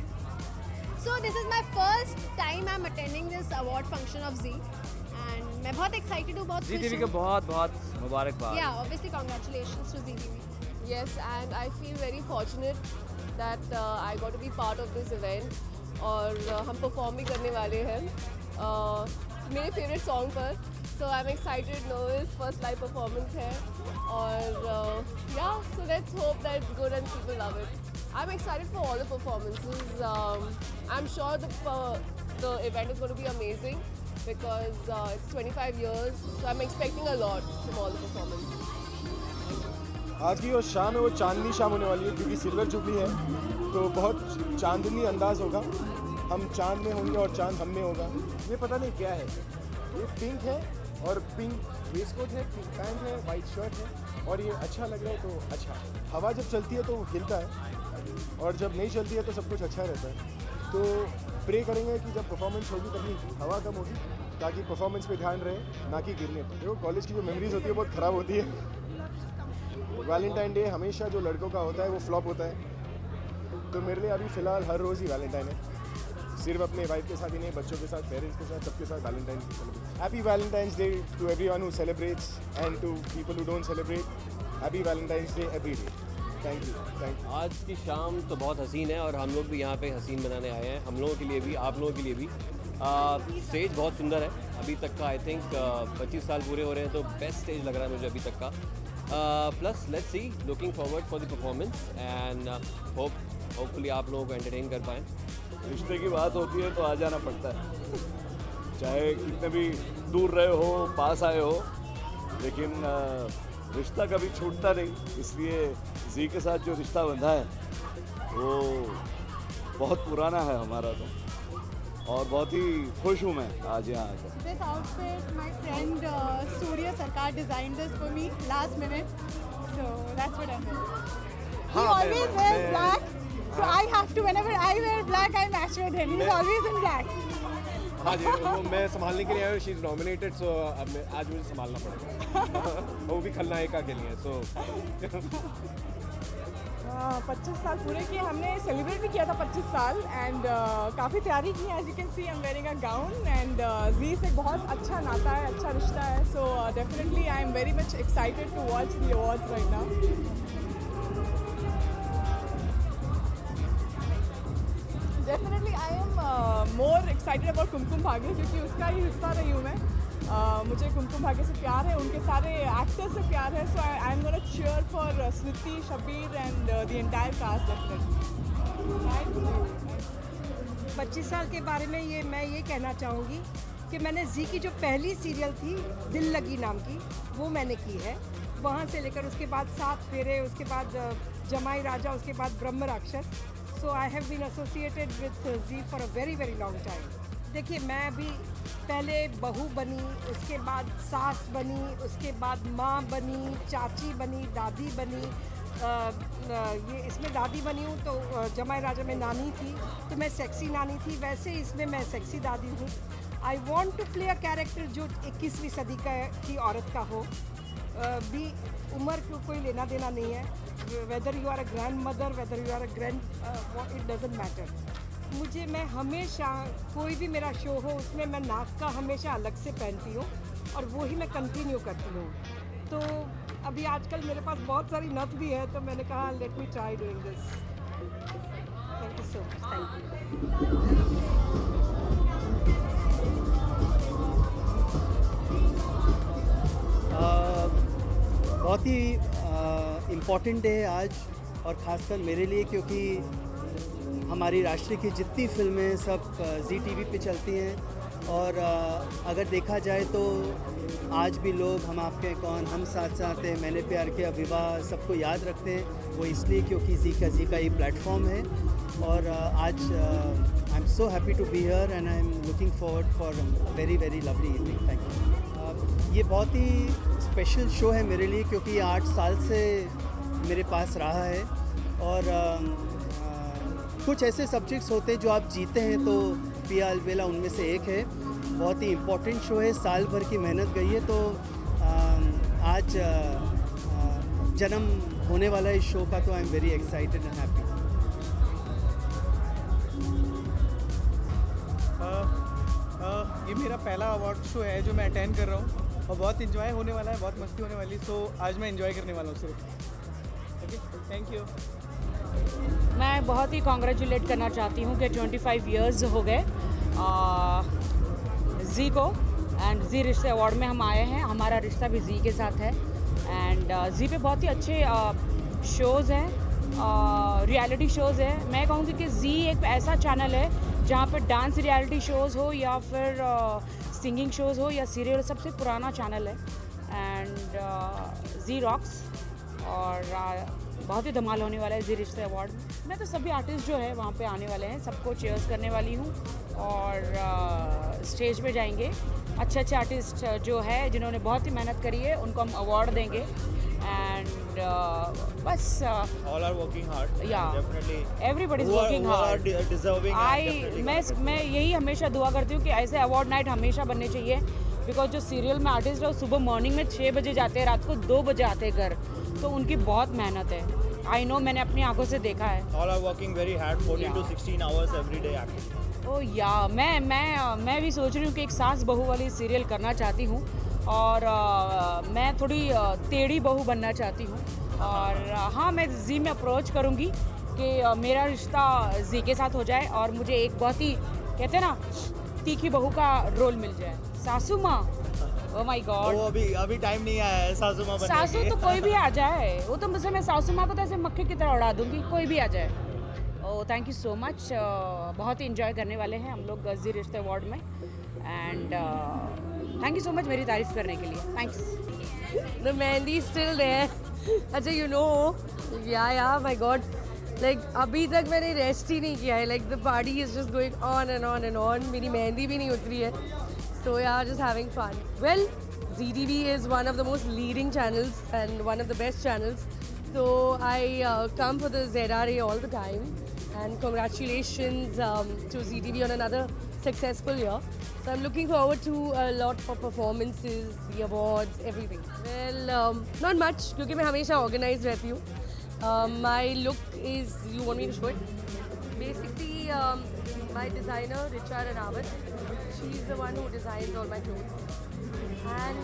So this is my first time I'm attending this award function of Z, and मैं बहुत excited हूँ, बहुत खुश हूँ. जी टीवी को बहुत मुबारकबाद. Yeah, obviously congratulations to Z TV. Yes, and I feel very fortunate that I got to be part of this event. और हम परफॉर्म भी करने वाले हैं मेरे फेवरेट सॉन्ग पर. So I'm excited. Noah's first live performance है, और yeah, so let's hope that it's good and people love it. I'm excited for all the performances. I'm sure the event is going to be amazing because it's 25 years, so I'm expecting a lot from all the performances. आज की जो शाम है वो चांदनी शाम होने वाली है, क्योंकि सिल्वर जुबली है, तो बहुत चांदनी अंदाज होगा. हम चांद में होंगे और चांद हम में होगा. ये पता नहीं क्या है, ये पिंक है, और पिंक वेस्टकोट है, पिंक पैंट है, वाइट शर्ट है, और ये अच्छा लग रहा है तो अच्छा. हवा जब चलती है तो वो हिलता है, और जब नहीं चलती है तो सब कुछ अच्छा रहता है. तो प्रे करेंगे कि जब परफॉर्मेंस होगी तभी हवा कम होगी, ताकि परफॉर्मेंस पे ध्यान रहे, ना कि गिरने पर. देखो, कॉलेज की जो मेमोरीज होती है बहुत ख़राब होती है. वैलेंटाइन डे हमेशा जो लड़कों का होता है वो फ्लॉप होता है, तो मेरे लिए अभी फ़िलहाल हर रोज़ ही वैलेंटाइन है. सिर्फ अपने वाइफ के साथ ही नहीं, बच्चों के साथ, पेरेंट्स के साथ, सबके साथ Valentine celebrate. Happy Valentine's day to everyone who celebrates, and to people who don't celebrate. Happy Valentine's day every day. Thank you. आज की शाम तो बहुत हसीन है, और हम लोग भी यहाँ पे हसीन बनाने आए हैं. हम लोगों के लिए भी, आप लोगों के लिए भी. स्टेज बहुत सुंदर है. अभी तक का आई थिंक 25 साल पूरे हो रहे हैं, तो बेस्ट स्टेज लग रहा है मुझे अभी तक का. Plus let's see, looking forward for the performance, and hopefully आप लोगों को एंटरटेन कर पाएँ. रिश्ते की बात होती है तो आ जाना पड़ता है, चाहे कितने भी दूर रहे हो, पास आए हो, लेकिन रिश्ता कभी छूटता नहीं. इसलिए जी के साथ जो रिश्ता बंधा है वो बहुत पुराना है हमारा, तो और बहुत ही खुश हूँ मैं आज यहाँ आकर. This outfit, my friend Surya Sarkar designed this for me last minute, so that's what I'm doing. He always wears black, so I have to. Whenever I wear black, I match with him. He's always in black. हाँ जी, वो मैं संभालने के लिए आया हूँ. शी इज़ नॉमिनेटेड, सो अब आज मुझे संभालना पड़ेगा. वो भी खलनायिका के लिए. सो 25 साल पूरे किए हमने. सेलिब्रेट भी किया था 25 साल, एंड काफ़ी तैयारी की. As you can see I am wearing a gown, and Zee से बहुत अच्छा नाता है, अच्छा रिश्ता है. So definitely I am very much excited to watch the awards right now. Definitely I am more excited about Kumkum Bhagya क्योंकि उसका ही हिस्सा रही हूँ मैं. मुझे कुमकुम भाग्य से प्यार है, उनके सारे एक्टर्स से प्यार है. So I am gonna cheer for Smriti, Shabir and the entire cast definitely. 25 साल के बारे में मैं ये कहना चाहूँगी कि मैंने जी की जो पहली सीरियल थी दिल लगी नाम की, वो मैंने की है. वहाँ से लेकर उसके बाद 7 फेरे, उसके बाद जमाई राजा, उसके बाद Brahmarakshas. So I have been associated with Zee for a very very long time. देखिए, मैं अभी पहले बहू बनी, उसके बाद सास बनी, उसके बाद माँ बनी, चाची बनी, दादी बनी. ये इसमें दादी बनी हूँ तो जमाई राजा में नानी थी, तो मैं सेक्सी नानी थी. वैसे इसमें मैं सेक्सी दादी हूँ. I want to play a character जो 21वीं सदी की औरत का हो. भी उम्र को कोई लेना देना नहीं है. Whether you are a grandmother, whether you are a grand, it doesn't matter. मैं हमेशा कोई भी मेरा शो हो उसमें मैं नाक का हमेशा अलग से पहनती हूँ और वो ही मैं कंटिन्यू करती हूँ. तो अभी आजकल मेरे पास बहुत सारी नथ भी है, तो मैंने कहा let me try doing this. Thank you so much. Thank you. बहुत ही इम्पॉर्टेंट डे है आज, और ख़ासकर मेरे लिए क्योंकि हमारी राष्ट्र की जितनी फिल्में सब ZTV पे चलती हैं. और अगर देखा जाए तो आज भी लोग हम आपके कौन, हम साथ साथ हैं, मैंने प्यार किया, विवाह सबको याद रखते हैं. वो इसलिए क्योंकि जी का ये प्लेटफॉर्म है. और आज I am so happy to be here and I am looking forward for very very lovely evening. Thank you. ये बहुत ही स्पेशल शो है मेरे लिए क्योंकि ये 8 साल से मेरे पास रहा है. और कुछ ऐसे सब्जेक्ट्स होते हैं जो आप जीते हैं, तो पिया अलबेला उनमें से एक है. बहुत ही इम्पोर्टेंट शो है, साल भर की मेहनत गई है. तो आज जन्म होने वाला है इस शो का, तो I am very excited and happy. ये मेरा पहला अवार्ड शो है जो मैं अटेंड कर रहा हूँ और बहुत इन्जॉय होने वाला है, बहुत मस्ती होने वाली. सो आज मैं इन्जॉय करने वाला हूँ सिर्फ. Okay, thank you. मैं बहुत ही कॉन्ग्रेचुलेट करना चाहती हूँ कि 25 इयर्स हो गए जी को, एंड जी रिश्ते अवार्ड में हम आए हैं. हमारा रिश्ता भी जी के साथ है. एंड जी पे बहुत ही अच्छे शोज़ हैं, रियलिटी शोज़ हैं. मैं कहूँगी कि जी एक ऐसा चैनल है जहाँ पर डांस रियलिटी शोज़ हो या फिर सिंगिंग शोज़ हो या सीरियल, सबसे पुराना चैनल है. एंड जी रॉक्स, और बहुत ही धमाल होने वाला है जी रिश्ते अवार्ड. मैं तो सभी आर्टिस्ट जो है वहाँ पे आने वाले हैं, सबको चीयर्स करने वाली हूँ. और स्टेज पे जाएंगे अच्छे अच्छे आर्टिस्ट जो है जिन्होंने बहुत ही मेहनत करी है, उनको हम अवार्ड देंगे. एंड बस all are working hard. Yeah, definitely everybody is working hard. Deserving. मैं यही हमेशा दुआ करती हूँ कि ऐसे अवार्ड नाइट हमेशा बनने चाहिए. बिकॉज जो सीरियल में आर्टिस्ट है वो सुबह मॉर्निंग में 6 बजे जाते हैं, रात को 2 बजे आते हैं घर, तो उनकी बहुत मेहनत है. आई नो, मैंने अपनी आंखों से देखा है. All are working very hard, 14 to 16 hours every day actually. ओ या मैं भी सोच रही हूँ कि एक सास बहू वाली सीरियल करना चाहती हूँ. और मैं थोड़ी टेढ़ी बहू बनना चाहती हूँ. और हाँ, मैं जी में अप्रोच करूँगी कि मेरा रिश्ता जी के साथ हो जाए और मुझे एक बहुत ही, कहते हैं ना, तीखी बहू का रोल मिल जाए. सासू माँ, ओह माय गॉड, वो अभी टाइम नहीं आया है सासू माँ बनने सासू के. तो कोई भी आ जाए, वो तो मुझसे, मैं सासू माँ को तो ऐसे मक्खी की तरह उड़ा दूंगी, कोई भी आ जाए. Oh thank you so much. बहुत ही इंजॉय करने वाले हैं हम लोग जी रिश्ते अवार्ड में. And thank you so much मेरी तारीफ करने के लिए. Thanks. The mehndi still there. अच्छा, you know, yeah my god, like अभी तक मैंने रेस्ट ही नहीं किया है. Like the party is just going on and on and on. मेरी मेहंदी भी नहीं उतरी है. So yeah, just having fun. Well, ZTV is one of the most leading channels and one of the best channels. So I come for the ZRA all the time. And congratulations to ZTV on another successful year. So I'm looking forward to a lot of performances, the awards, everything. Well, not much क्योंकि मैं हमेशा organized रहती हूँ. My look is, you want me to show it? Basically, my designer Richa Ranawat. She's the one who designs all my clothes. And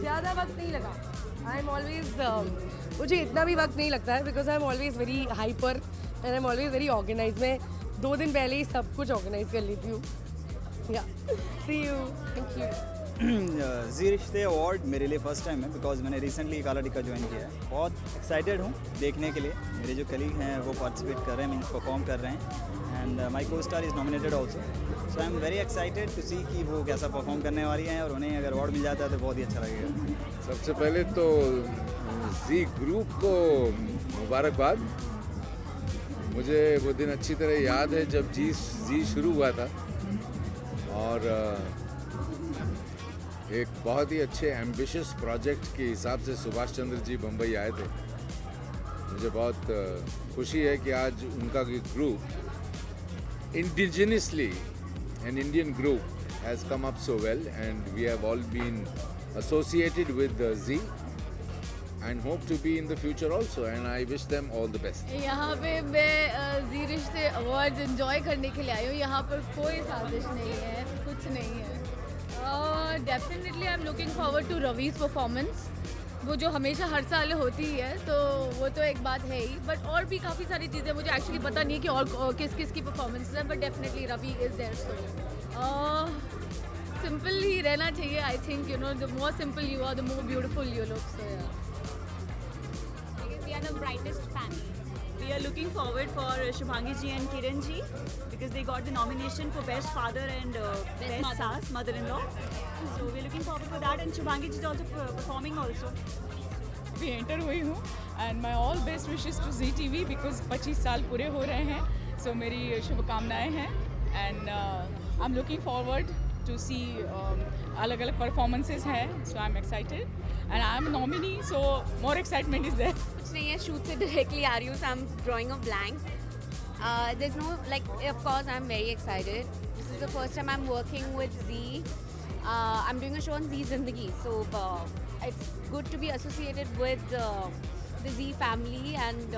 ज़्यादा वक्त नहीं लगा. I'm always मुझे इतना भी वक्त नहीं लगता है because I'm always very hyper and I'm always very organized. मैं 2 दिन पहले ही सब कुछ ऑर्गेनाइज कर लेती हूँ. See you. Thank you. Zee रिश्ते अवार्ड मेरे लिए फ़र्स्ट टाइम है बिकॉज मैंने रिसेंटली काला टिक्का ज्वाइन किया है. बहुत एक्साइटेड हूँ देखने के लिए. मेरे जो कलीग हैं वो पार्टिसिपेट कर रहे हैं, मीन्स परफॉर्म कर रहे हैं and my co star is nominated also. So I am very excited to see कि वो कैसा परफॉर्म करने वाली हैं और उन्हें अगर अवार्ड मिल जाता है तो बहुत ही अच्छा लगेगा. सबसे पहले तो जी ग्रुप को मुबारकबाद. मुझे वो दिन अच्छी तरह याद है जब जी शुरू हुआ था और एक बहुत ही अच्छे एम्बिशियस प्रोजेक्ट के हिसाब से सुभाष चंद्र जी बम्बई आए थे. मुझे बहुत खुशी है कि आज उनका group indigenously an Indian group has come up so well and we have all been associated with Z and hope to be in the future also and I wish them all the best. यहाँ पे मैं जी रिश्ते अवार्ड एंजॉय करने के लिए आई हूँ. यहाँ पर कोई साजिश नहीं है, कुछ नहीं है. Definitely I am looking forward to Ravi's performance. वो जो हमेशा हर साल होती ही है तो वो तो एक बात है ही. बट और भी काफ़ी सारी चीज़ें मुझे एक्चुअली पता नहीं है कि और किस किस की परफॉर्मेंस है. But definitely Ravi is there. So simple ही रहना चाहिए. I think you know the more simple you are the more beautiful you look. So We are the brightest family. We are looking forward for Shubhangi ji and Kiran ji because they got the nomination for best father and best mother-in-law. So we are looking forward for that and Shubhangi ji is also performing also. भी एंटर हुई हूँ and my all best wishes to Zee TV because 25 साल पूरे हो रहे हैं. सो मेरी शुभकामनाएं हैं and I am looking forward to see अलग अलग परफॉर्मेंसेस हैं. So I am excited and I am nominee so more excitement is there. कुछ नहीं है, शूट से डायरेक्टली आ रही हूँ. So I am drawing a blank. There is no like of course I am very excited. This is the first time I am working with Zee. I am doing a show on जी जिंदगी. सो it's good to be associated with the Z family and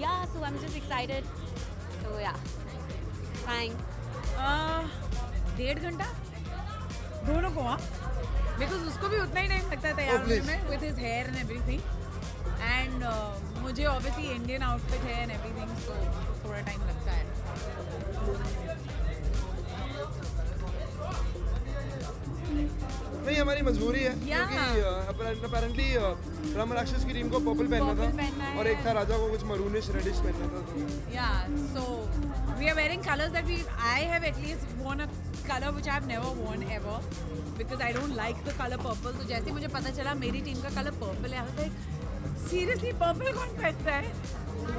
yeah, so I'm just excited. So yeah, thanks. 1.5 घंटा दोनों को. बिकॉज उसको भी उतना ही टाइम लगता है तैयार होने में with his hair and everything and मुझे ऑब्वियसली इंडियन आउटफिट है एंड एवरीथिंग सो थोड़ा टाइम लगता है. नहीं हमारी मजबूरी है क्योंकि अपेरेंटली ब्रह्म राक्षस की टीम को पर्पल पहनना था और एक था राजा को कुछ मरूनिश रेडिश पहनना था. Yeah so we are wearing colours that I have at least worn a colour which I have never worn ever because I don't like the colour purple. तो जैसे मुझे पता चला मेरी टीम का कलर पर्पल है तो सीरियसली पर्पल कौन पहनता है.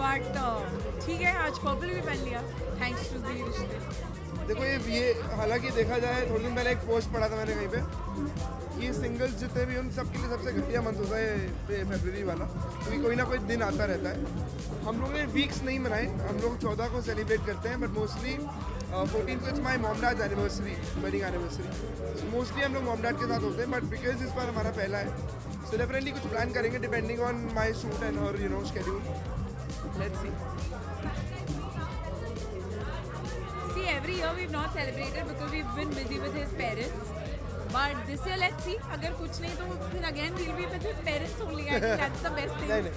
बट ठीक है आज पर्पल भी पहन लिया थैंक्स टू जी रिश्ते. देखो ये हालांकि देखा जाए थोड़े दिन पहले एक पोस्ट पढ़ा था मैंने कहीं पे ये सिंगल्स जितने भी उन सबके लिए सबसे घटिया मंथ होता है फरवरी वाला. क्योंकि कोई ना कोई दिन आता रहता है. हम लोग ने वीक्स नहीं मनाए. हम लोग 14 को सेलिब्रेट करते हैं बट मोस्टली 14 को it's my mom dad anniversary wedding anniversary. Mostly हम लोग मॉम डैड के साथ होते हैं बट बिकॉज इस बार हमारा पहला है सो डेफिनेटली कुछ प्लान करेंगे depending on my shoot and और you know schedule. Let's see. See, every year we've not celebrated because we've been busy with his parents. But this year, let's see. अगर कुछ नहीं तो फिर again we'll be with his parents only. I think that's the best thing.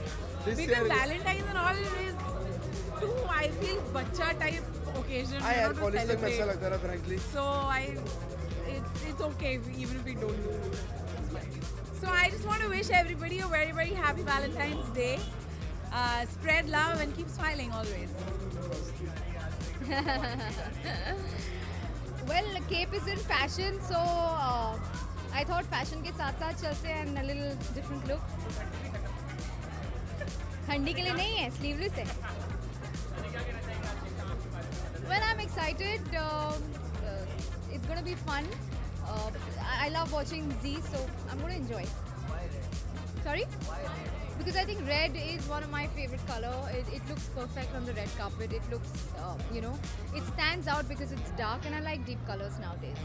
Because Valentine's and all is too, I feel, बच्चा type occasion. यार कॉलेज तक में अच्छा लगता रहा frankly. So it's okay even if we don't do it. So I just want to wish everybody a very very happy Valentine's Day. Spread love and keep smiling always. Well, cape is in fashion, so I thought fashion के साथ साथ चलते हैं and a little different look. ठंडी के लिए नहीं है, sleeveless है. Well, I'm excited. It's gonna be fun. I love watching Z, so I'm gonna enjoy. Sorry? Because I think red is one of my favorite color. It looks perfect on the red carpet. It looks, you know, it stands out because it's dark and I like deep colors nowadays.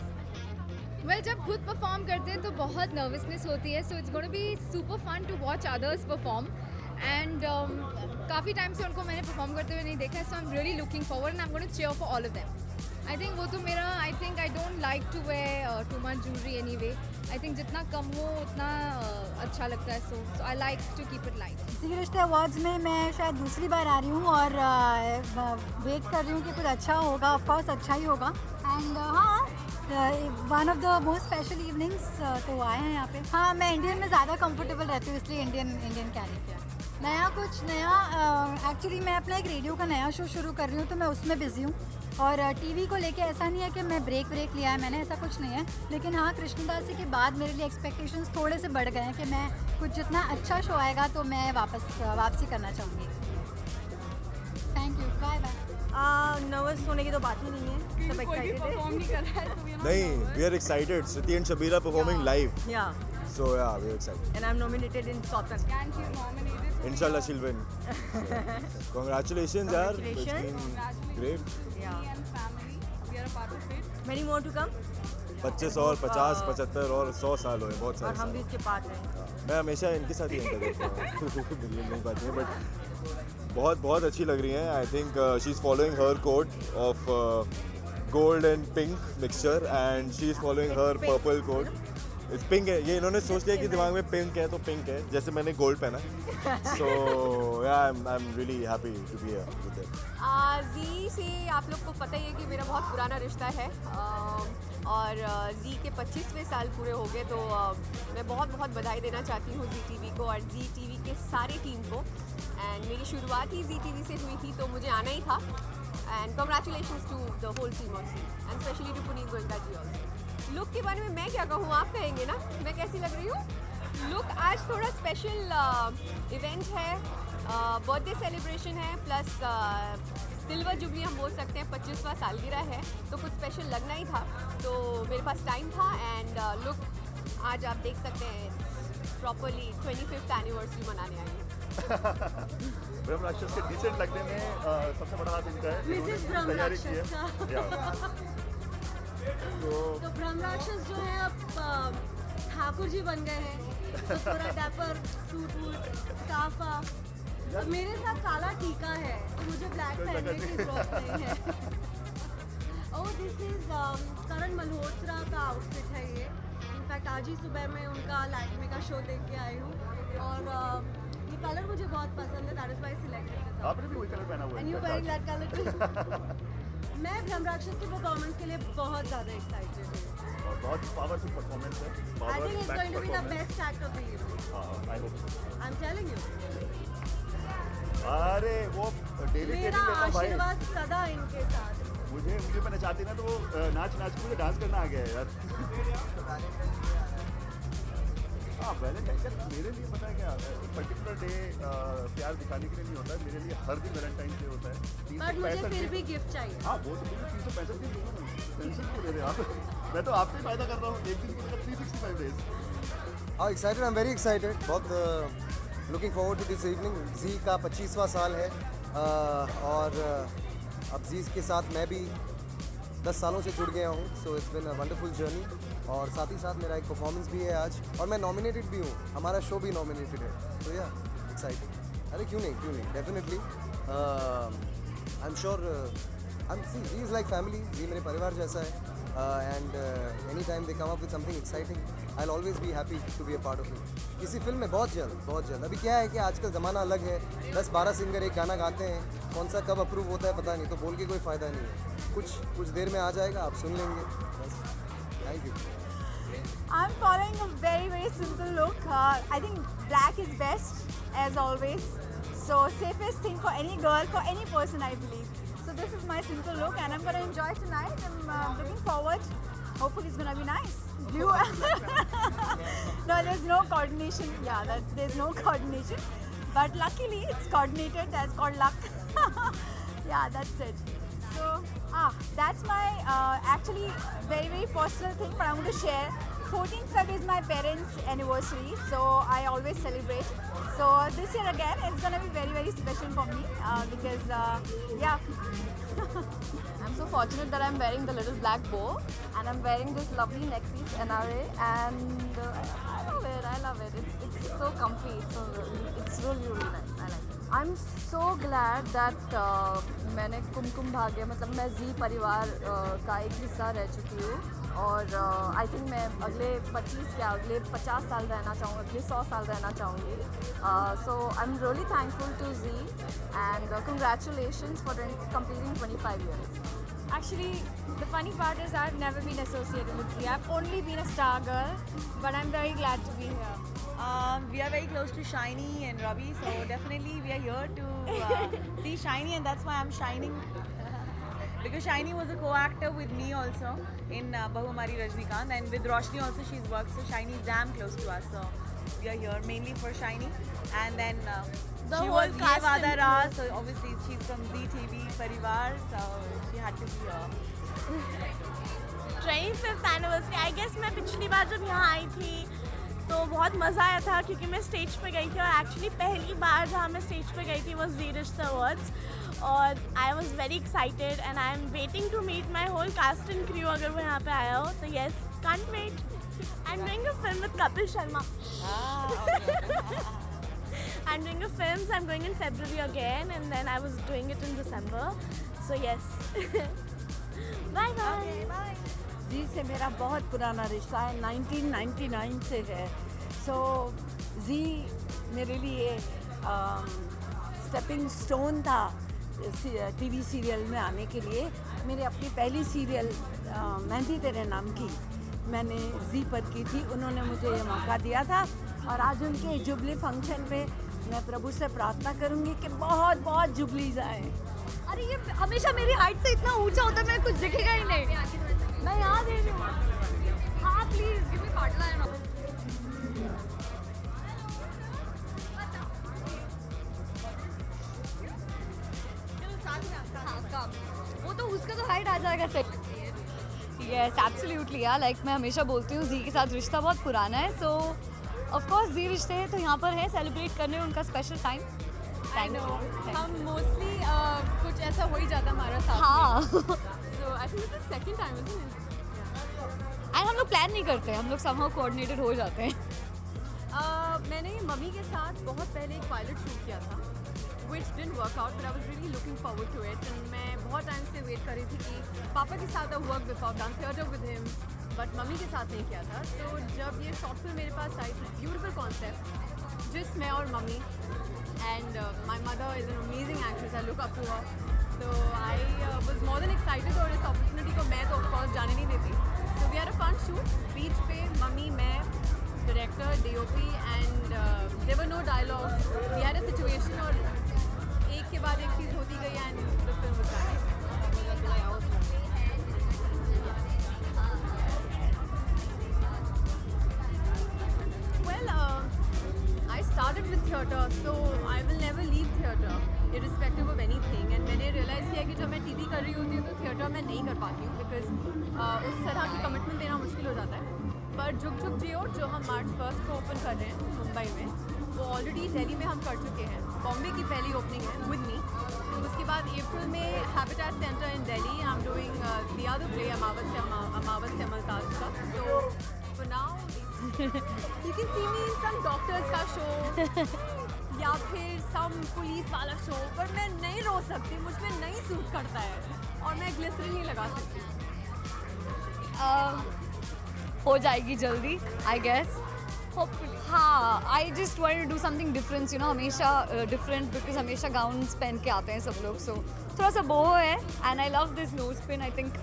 Well, जब खुद perform करते हैं तो बहुत nervousness होती है. So it's going to be super fun to watch others perform. And काफ़ी टाइम से उनको मैंने perform करते हुए नहीं देखा. So I'm really looking forward and I'm going to cheer for all of them. I think वो तो मेरा I don't like to wear too much jewellery anyway. I think जितना कम हो उतना अच्छा लगता है, so I like to keep it light. Zee रिश्ते अवार्ड्स में मैं शायद दूसरी बार आ रही हूँ और वेट कर रही हूँ कि कुछ अच्छा होगा, ऑफकोर्स अच्छा ही होगा। एंड हाँ, one of the most special evenings तो आए हैं यहाँ पे। हाँ, मैं इंडियन में ज़्यादा कंफर्टेबल रहती हूँ, इसलिए इंडियन कैरी किया। कुछ नया एक्चुअली मैं अपना एक रेडियो का नया शो शुरू कर रही हूँ, तो मैं उसमें बिज़ी हूँ। और टीवी को लेके ऐसा नहीं है कि मैं ब्रेक लिया है मैंने, ऐसा कुछ नहीं है। लेकिन हाँ, कृष्णदासी के बाद मेरे लिए एक्सपेक्टेशंस थोड़े से बढ़ गए हैं कि मैं कुछ जितना अच्छा शो आएगा तो मैं वापसी करना चाहूँगी। Thank you, bye bye. Nervous होने की तो बात ही नहीं है, सब एक्साइटेड है। नहीं, we are excited. Shruti and Shabir are performing live. Yeah So yeah, we're excited. And I'm nominated in Southern. And she's nominated. Inshallah, she'll win. Congratulations, yaar. It's been great. Yeah. And family, we are a part of it. Many more to come. 25 और 50, 75 और 100 साल हुए, बहुत और सारे हम भी इसके पार्ट हैं। मैं हमेशा इनके साथ ही एंटर करता हूँ। मिलने नहीं पाती हैं, बट बहुत अच्छी लग रही हैं। I think she is following her code of gold and pink mixture, and she is following her purple code. It's pink है, ये इन्होंने सोच लिया कि दिमाग में पिंक है तो पिंक है, जैसे मैंने गोल्ड पहना। So yeah I am really happy to be here with them. Zee से आप लोग को पता ही है कि मेरा बहुत पुराना रिश्ता है, और जी के 25वें साल पूरे हो गए, तो मैं बहुत बधाई देना चाहती हूँ जी टीवी को और जी टीवी के सारे टीम को। एंड मेरी शुरुआत ही जी टीवी से हुई थी, तो मुझे आना ही था। And congratulations to the whole team of Zee, and specially to Puneet Goenka ji also. Look के बारे में मैं क्या कहूँ, आप कहेंगे ना मैं कैसी लग रही हूँ। लुक आज थोड़ा स्पेशल इवेंट है, बर्थडे सेलिब्रेशन है, प्लस सिल्वर जुबली हम बोल सकते हैं, 25वां सालगिरह है, तो कुछ स्पेशल लगना ही था। तो मेरे पास टाइम था, एंड लुक आज आप देख सकते हैं प्रॉपरली 25th एनिवर्सरी मनाने आई है। ब्रह्म राक्षस के डिसेंट लगने में सबसे बड़ा हाथ इनका है, इन्होंने तैयारी की है। तो ब्रह्म राक्षस जो है अब ठाकुर जी बन गए हैं, तो पूरा डैपर सूट वूट स्कार्फ। अब मेरे साथ काला टीका है, तो मुझे ब्लैक पहनने की जरूरत नहीं है। ओह, दिस इज करण मल्होत्रा का आउटफिट है ये। इनफैक्ट आज ही सुबह मैं उनका लैक्मे का शो देख के आई हूँ, और ये कलर मुझे बहुत पसंद है, दैट इज व्हाई सिलेक्टेड। आपने भी वही कलर पहना हुआ है। And you wearing that colour too. मैं ब्रह्म राक्षस की परफॉर्मेंस के लिए बहुत ज़्यादा एक्साइटेड हूँ, और बहुत पावरफुल परफॉर्मेंस है। I think it's going to be the best act of the year. I hope. I am telling you. अरे वो डेली मेरा आशीर्वाद सदा इनके साथ। मुझे मैं नचाती ना, तो वो नाच के मुझे डांस करना आ गया है यार। हाँ, वैलेंटाइन मेरे लिए पता है क्या, पर्टिकुलर डे प्यार दिखाने के लिए नहीं होता है, मेरे लिए हर दिन वैलेंटाइन डे होता है। बट मुझे फिर भी गिफ्ट चाहिए। हाँ, वो तो मुझे 365 दिन दूंगा, टेंशन क्यों ले रहे आप। मैं तो आपसे ही फायदा कर रहा हूँ, एक दिन की मतलब 365 डेज। हाँ, excited, I am very excited, बहुत looking forward to this evening. Zee का 25वां साल है, और अब जी के साथ मैं भी 10 सालों से जुड़ गया हूँ। So it's been a wonderful journey, और साथ ही साथ मेरा एक परफॉर्मेंस भी है आज, और मैं नॉमिनेटेड भी हूँ, हमारा शो भी नॉमिनेटेड है। तो या एक्साइटेड। अरे क्यों नहीं, definitely. I am sure, Zee is like family, Zee मेरे परिवार जैसा है, and any time they come up with something exciting, I will always be happy to be a part of it. किसी फिल्म में बहुत जल्द। अभी क्या है कि आजकल ज़माना अलग है, 10-12 सिंगर एक गाना गाते हैं, कौन सा कब अप्रूव होता है पता नहीं, तो बोल के कोई फ़ायदा नहीं है। कुछ देर में आ जाएगा, आप सुन लेंगे बस। Thank you. I'm following a very simple look. I think black is best as always. So safest thing for any girl, for any person, I believe. So this is my simple look, and I'm gonna enjoy tonight. I'm looking forward. Hopefully it's gonna be nice. Blue. No, there's no coordination. Yeah, there's no coordination. But luckily it's coordinated. That's called luck. Yeah, that's it. So that's my actually very personal thing, but I'm going to share. 14th Feb is my parents' anniversary, so I always celebrate. So this year again, it's gonna be very special for me because yeah. I'm so fortunate that I'm wearing the little black bow, and I'm wearing this lovely neck piece NRA, and I love it. It's so comfy. It's really nice. I like it. I'm so glad that मैंने कुमकुम भाग्य मतलब मैं जी परिवार का एक हिस्सा रह चुकी हूँ और आई थिंक मैं अगले 50 साल रहना चाहूँगी, अगले 100 साल रहना चाहूँगी. So I am really thankful to Zee and congratulations for completing 25 years. Actually, the funny part is I've never been associated with Zee. I've only been a star girl, but I'm very glad to be here. We are very close to Shiny and Ravi, so definitely we are here to see Shiny, and that's why I'm shining. Because Shiny was a co-actor with me also in Bahumari Rajnikant, and with Roshni also she's worked, so Shiny is damn close to us. So we are here mainly for Shiny, and then The she whole was cast Ye Wada and Ra, crew. so obviously she's from Zee TV Parivar, so she had to be here. 25th anniversary I guess मैं पिछली बार जब यहाँ आई थी तो बहुत मज़ा आया था क्योंकि मैं स्टेज पे गई थी और एक्चुअली पहली बार जहाँ मैं स्टेज पे गई थी वो जी रिश्ते अवार्ड्स और I was very excited and I am waiting to meet my whole cast and crew अगर वो यहाँ पे आया हो तो yes can't wait. I am doing a film with Kapil Sharma. I'm doing a film, so I'm going in February again, and then I was doing it in December. So yes. Bye bye. Okay, bye. जी से मेरा बहुत पुराना रिश्ता है, 1999 से है. सो जी मेरे लिए स्टेपिंग स्टोन था टीवी सीरियल में आने के लिए. मेरे अपनी पहली सीरियल मेहंदी तेरे नाम की मैंने जी पर की थी. उन्होंने मुझे ये मौका दिया था और आज उनके जुबली फंक्शन पे मैं प्रभु से प्रार्थना करूंगी कि बहुत बहुत जुबलीज आए. अरे ये हमेशा मेरी हाइट से इतना ऊंचा होता है, मेरे कुछ दिखेगा ही नहीं. मैं यहाँ दे रही हूँ. हाँ प्लीज गिव मी पाटला एंड वो तो उसका तो हाइट आ जाएगा सर. यस एब्सोल्युटली यार, लाइक मैं हमेशा बोलती हूँ जी के साथ रिश्ता बहुत पुराना है. सो ऑफ कोर्स जी रिश्ते हैं तो यहाँ पर है सेलिब्रेट करने उनका स्पेशल टाइम. Thank you. हम मोस्टली कुछ ऐसा हो ही जाता हमारा साथ. हाँ. So I think this is second time isn't it. And हम लोग प्लान नहीं करते, हम लोग समहाउ कोऑर्डिनेटेड हो जाते हैं. मैंने मम्मी के साथ बहुत पहले एक पायलट शूट किया था which didn't work out, but I was really looking forward to it. And मैं बहुत टाइम से वेट कर रही थी कि पापा के साथ I worked before, done theatre with him, but mummy के साथ नहीं किया था. तो जब ये शॉर्ट फिल्म मेरे पास आई थी, ब्यूटीफुल कॉन्सेप्ट, जिस मैं और mummy and my mother is an amazing actress, I look up to her. So I was more than excited और इस opportunity को मैं तो of course जाने नहीं देती. So we had a fun shoot, बीच पे मम्मी, मैं, director, DOP and there were no dialogues. We had a situation और एक के बाद एक चीज़ होती गई and the film was done. Well, I started with theatre, so I will never leave theatre, irrespective of anything. And मैंने realize किया कि जब मैं TV कर रही होती हूँ तो theatre मैं नहीं कर पाती हूँ because उस तरह की commitment देना मुश्किल हो जाता है. पर जुग जुग जियो जो हम March 1 को ओपन कर रहे हैं मुंबई में, वो ऑलरेडी दिल्ली में हम कर चुके हैं. बॉम्बे की पहली ओपनिंग है विद मी. उसके बाद अप्रैल में habitat centre in Delhi I am doing the other play Amavasya मलताज का. So for now you can see me in some doctors का शो या फिर सम पुलिस वाला शो, पर मैं नहीं रो सकती, मुझ में नहीं सूट करता है और मैं ग्लिसरीन नहीं लगा सकती. हो जाएगी जल्दी आई गेस. हाँ, I just want to do something different, you know. हमेशा डिफरेंट बिकॉज हमेशा गाउन्स पहन के आते हैं सब लोग. सो थोड़ा सा बोहो है and I love this nose pin. I think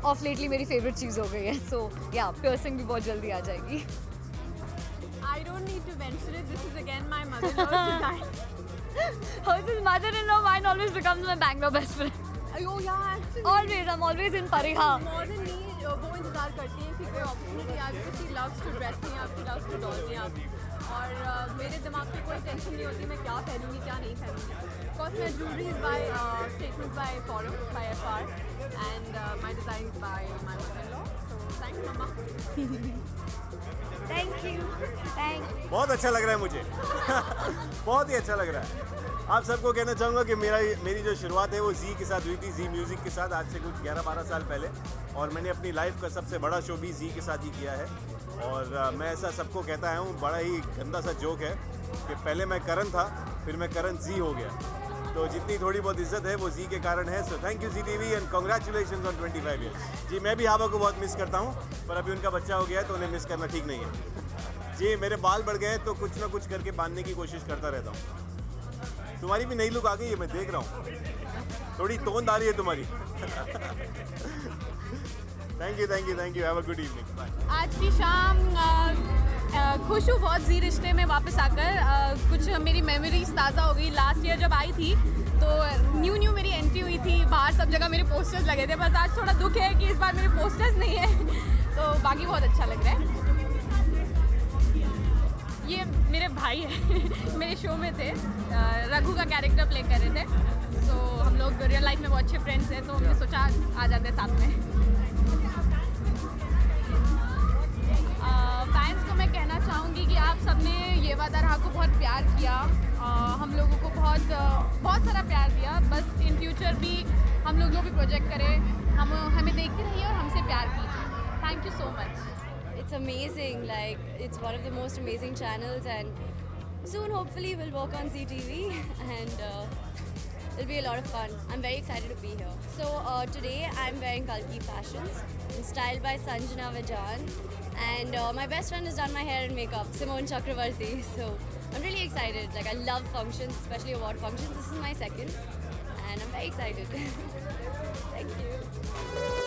of lately मेरी फेवरेट चीज़ हो गई है. सो या पियर्सिंग भी बहुत जल्दी आ जाएगी. I don't need to mention it. This is again my mother-in-law's design. Hers is mother-in-law. Mine always becomes my Bangalore best friend. Oh yeah, actually. Always, I'm always in Pariha. More than me, वो इंतज़ार करती हैं कि कोई opportunity आ जाए. She loves to dress me up, she loves to doll me up. और मेरे दिमाग में कोई टेंशन नहीं होती मैं क्या पहनूंगी क्या नहीं पहनूंगी. Of course, my jewelry is by statements by Forum, by FR, and my design is by my mother-in-law. So thanks, Mama. Thank you. बहुत अच्छा लग रहा है मुझे. बहुत ही अच्छा लग रहा है. आप सबको कहना चाहूँगा कि मेरी जो शुरुआत है वो जी के साथ हुई थी, जी म्यूज़िक के साथ, आज से कुछ 11-12 साल पहले. और मैंने अपनी लाइफ का सबसे बड़ा शो भी जी के साथ ही किया है. और मैं ऐसा सबको कहता आया हूँ, बड़ा ही गंदा सा जोक है कि पहले मैं करण था, फिर मैं करण जी हो गया. तो जितनी थोड़ी बहुत इज्जत है वो जी के कारण है. सो thank you Zee TV and congratulation on 25 years. जी मैं भी हावा को बहुत मिस करता हूँ, पर अभी उनका बच्चा हो गया है तो उन्हें मिस करना ठीक नहीं है. जी मेरे बाल बढ़ गए तो कुछ ना कुछ करके बांधने की कोशिश करता रहता हूँ. तुम्हारी भी नई लुक आ गई है, मैं देख रहा हूँ, थोड़ी तोंद आ रही है तुम्हारी. Thank you. Have a good evening. Bye. आज की शाम खुश हूँ बहुत जी रिश्ते में वापस आकर. कुछ मेरी मेमोरीज ताज़ा हो गई. लास्ट ईयर जब आई थी तो न्यू मेरी एंट्री हुई थी, बाहर सब जगह मेरे पोस्टर्स लगे थे. बस आज थोड़ा दुख है कि इस बार मेरे पोस्टर्स नहीं है. तो बाकी बहुत अच्छा लग रहा है. ये मेरे भाई है मेरे शो में थे, रघु का कैरेक्टर प्ले कर रहे थे. तो हम लोग रियल लाइफ में बहुत अच्छे फ्रेंड्स हैं, तो हमने सोचा आ जाते हैं साथ में. फैंस को मैं कहना चाहूँगी कि आप सबने ये वादा रहा को बहुत प्यार किया. हम लोगों को बहुत सारा प्यार दिया. बस इन फ्यूचर भी हम लोग जो भी प्रोजेक्ट करें हमें देखते रहिए और हमसे प्यार कीजिए. Thank you so much. It's amazing, like it's one of the most amazing channels, and soon hopefully we'll work on ZTV and it'll be a lot of fun. I'm very excited to be here. So today I'm wearing Kalki Fashions, styled by Sanjana Vajan, and my best friend has done my hair and makeup, Simone Chakravarti. So I'm really excited. Like I love functions, especially award functions. This is my second, and I'm very excited. Thank you.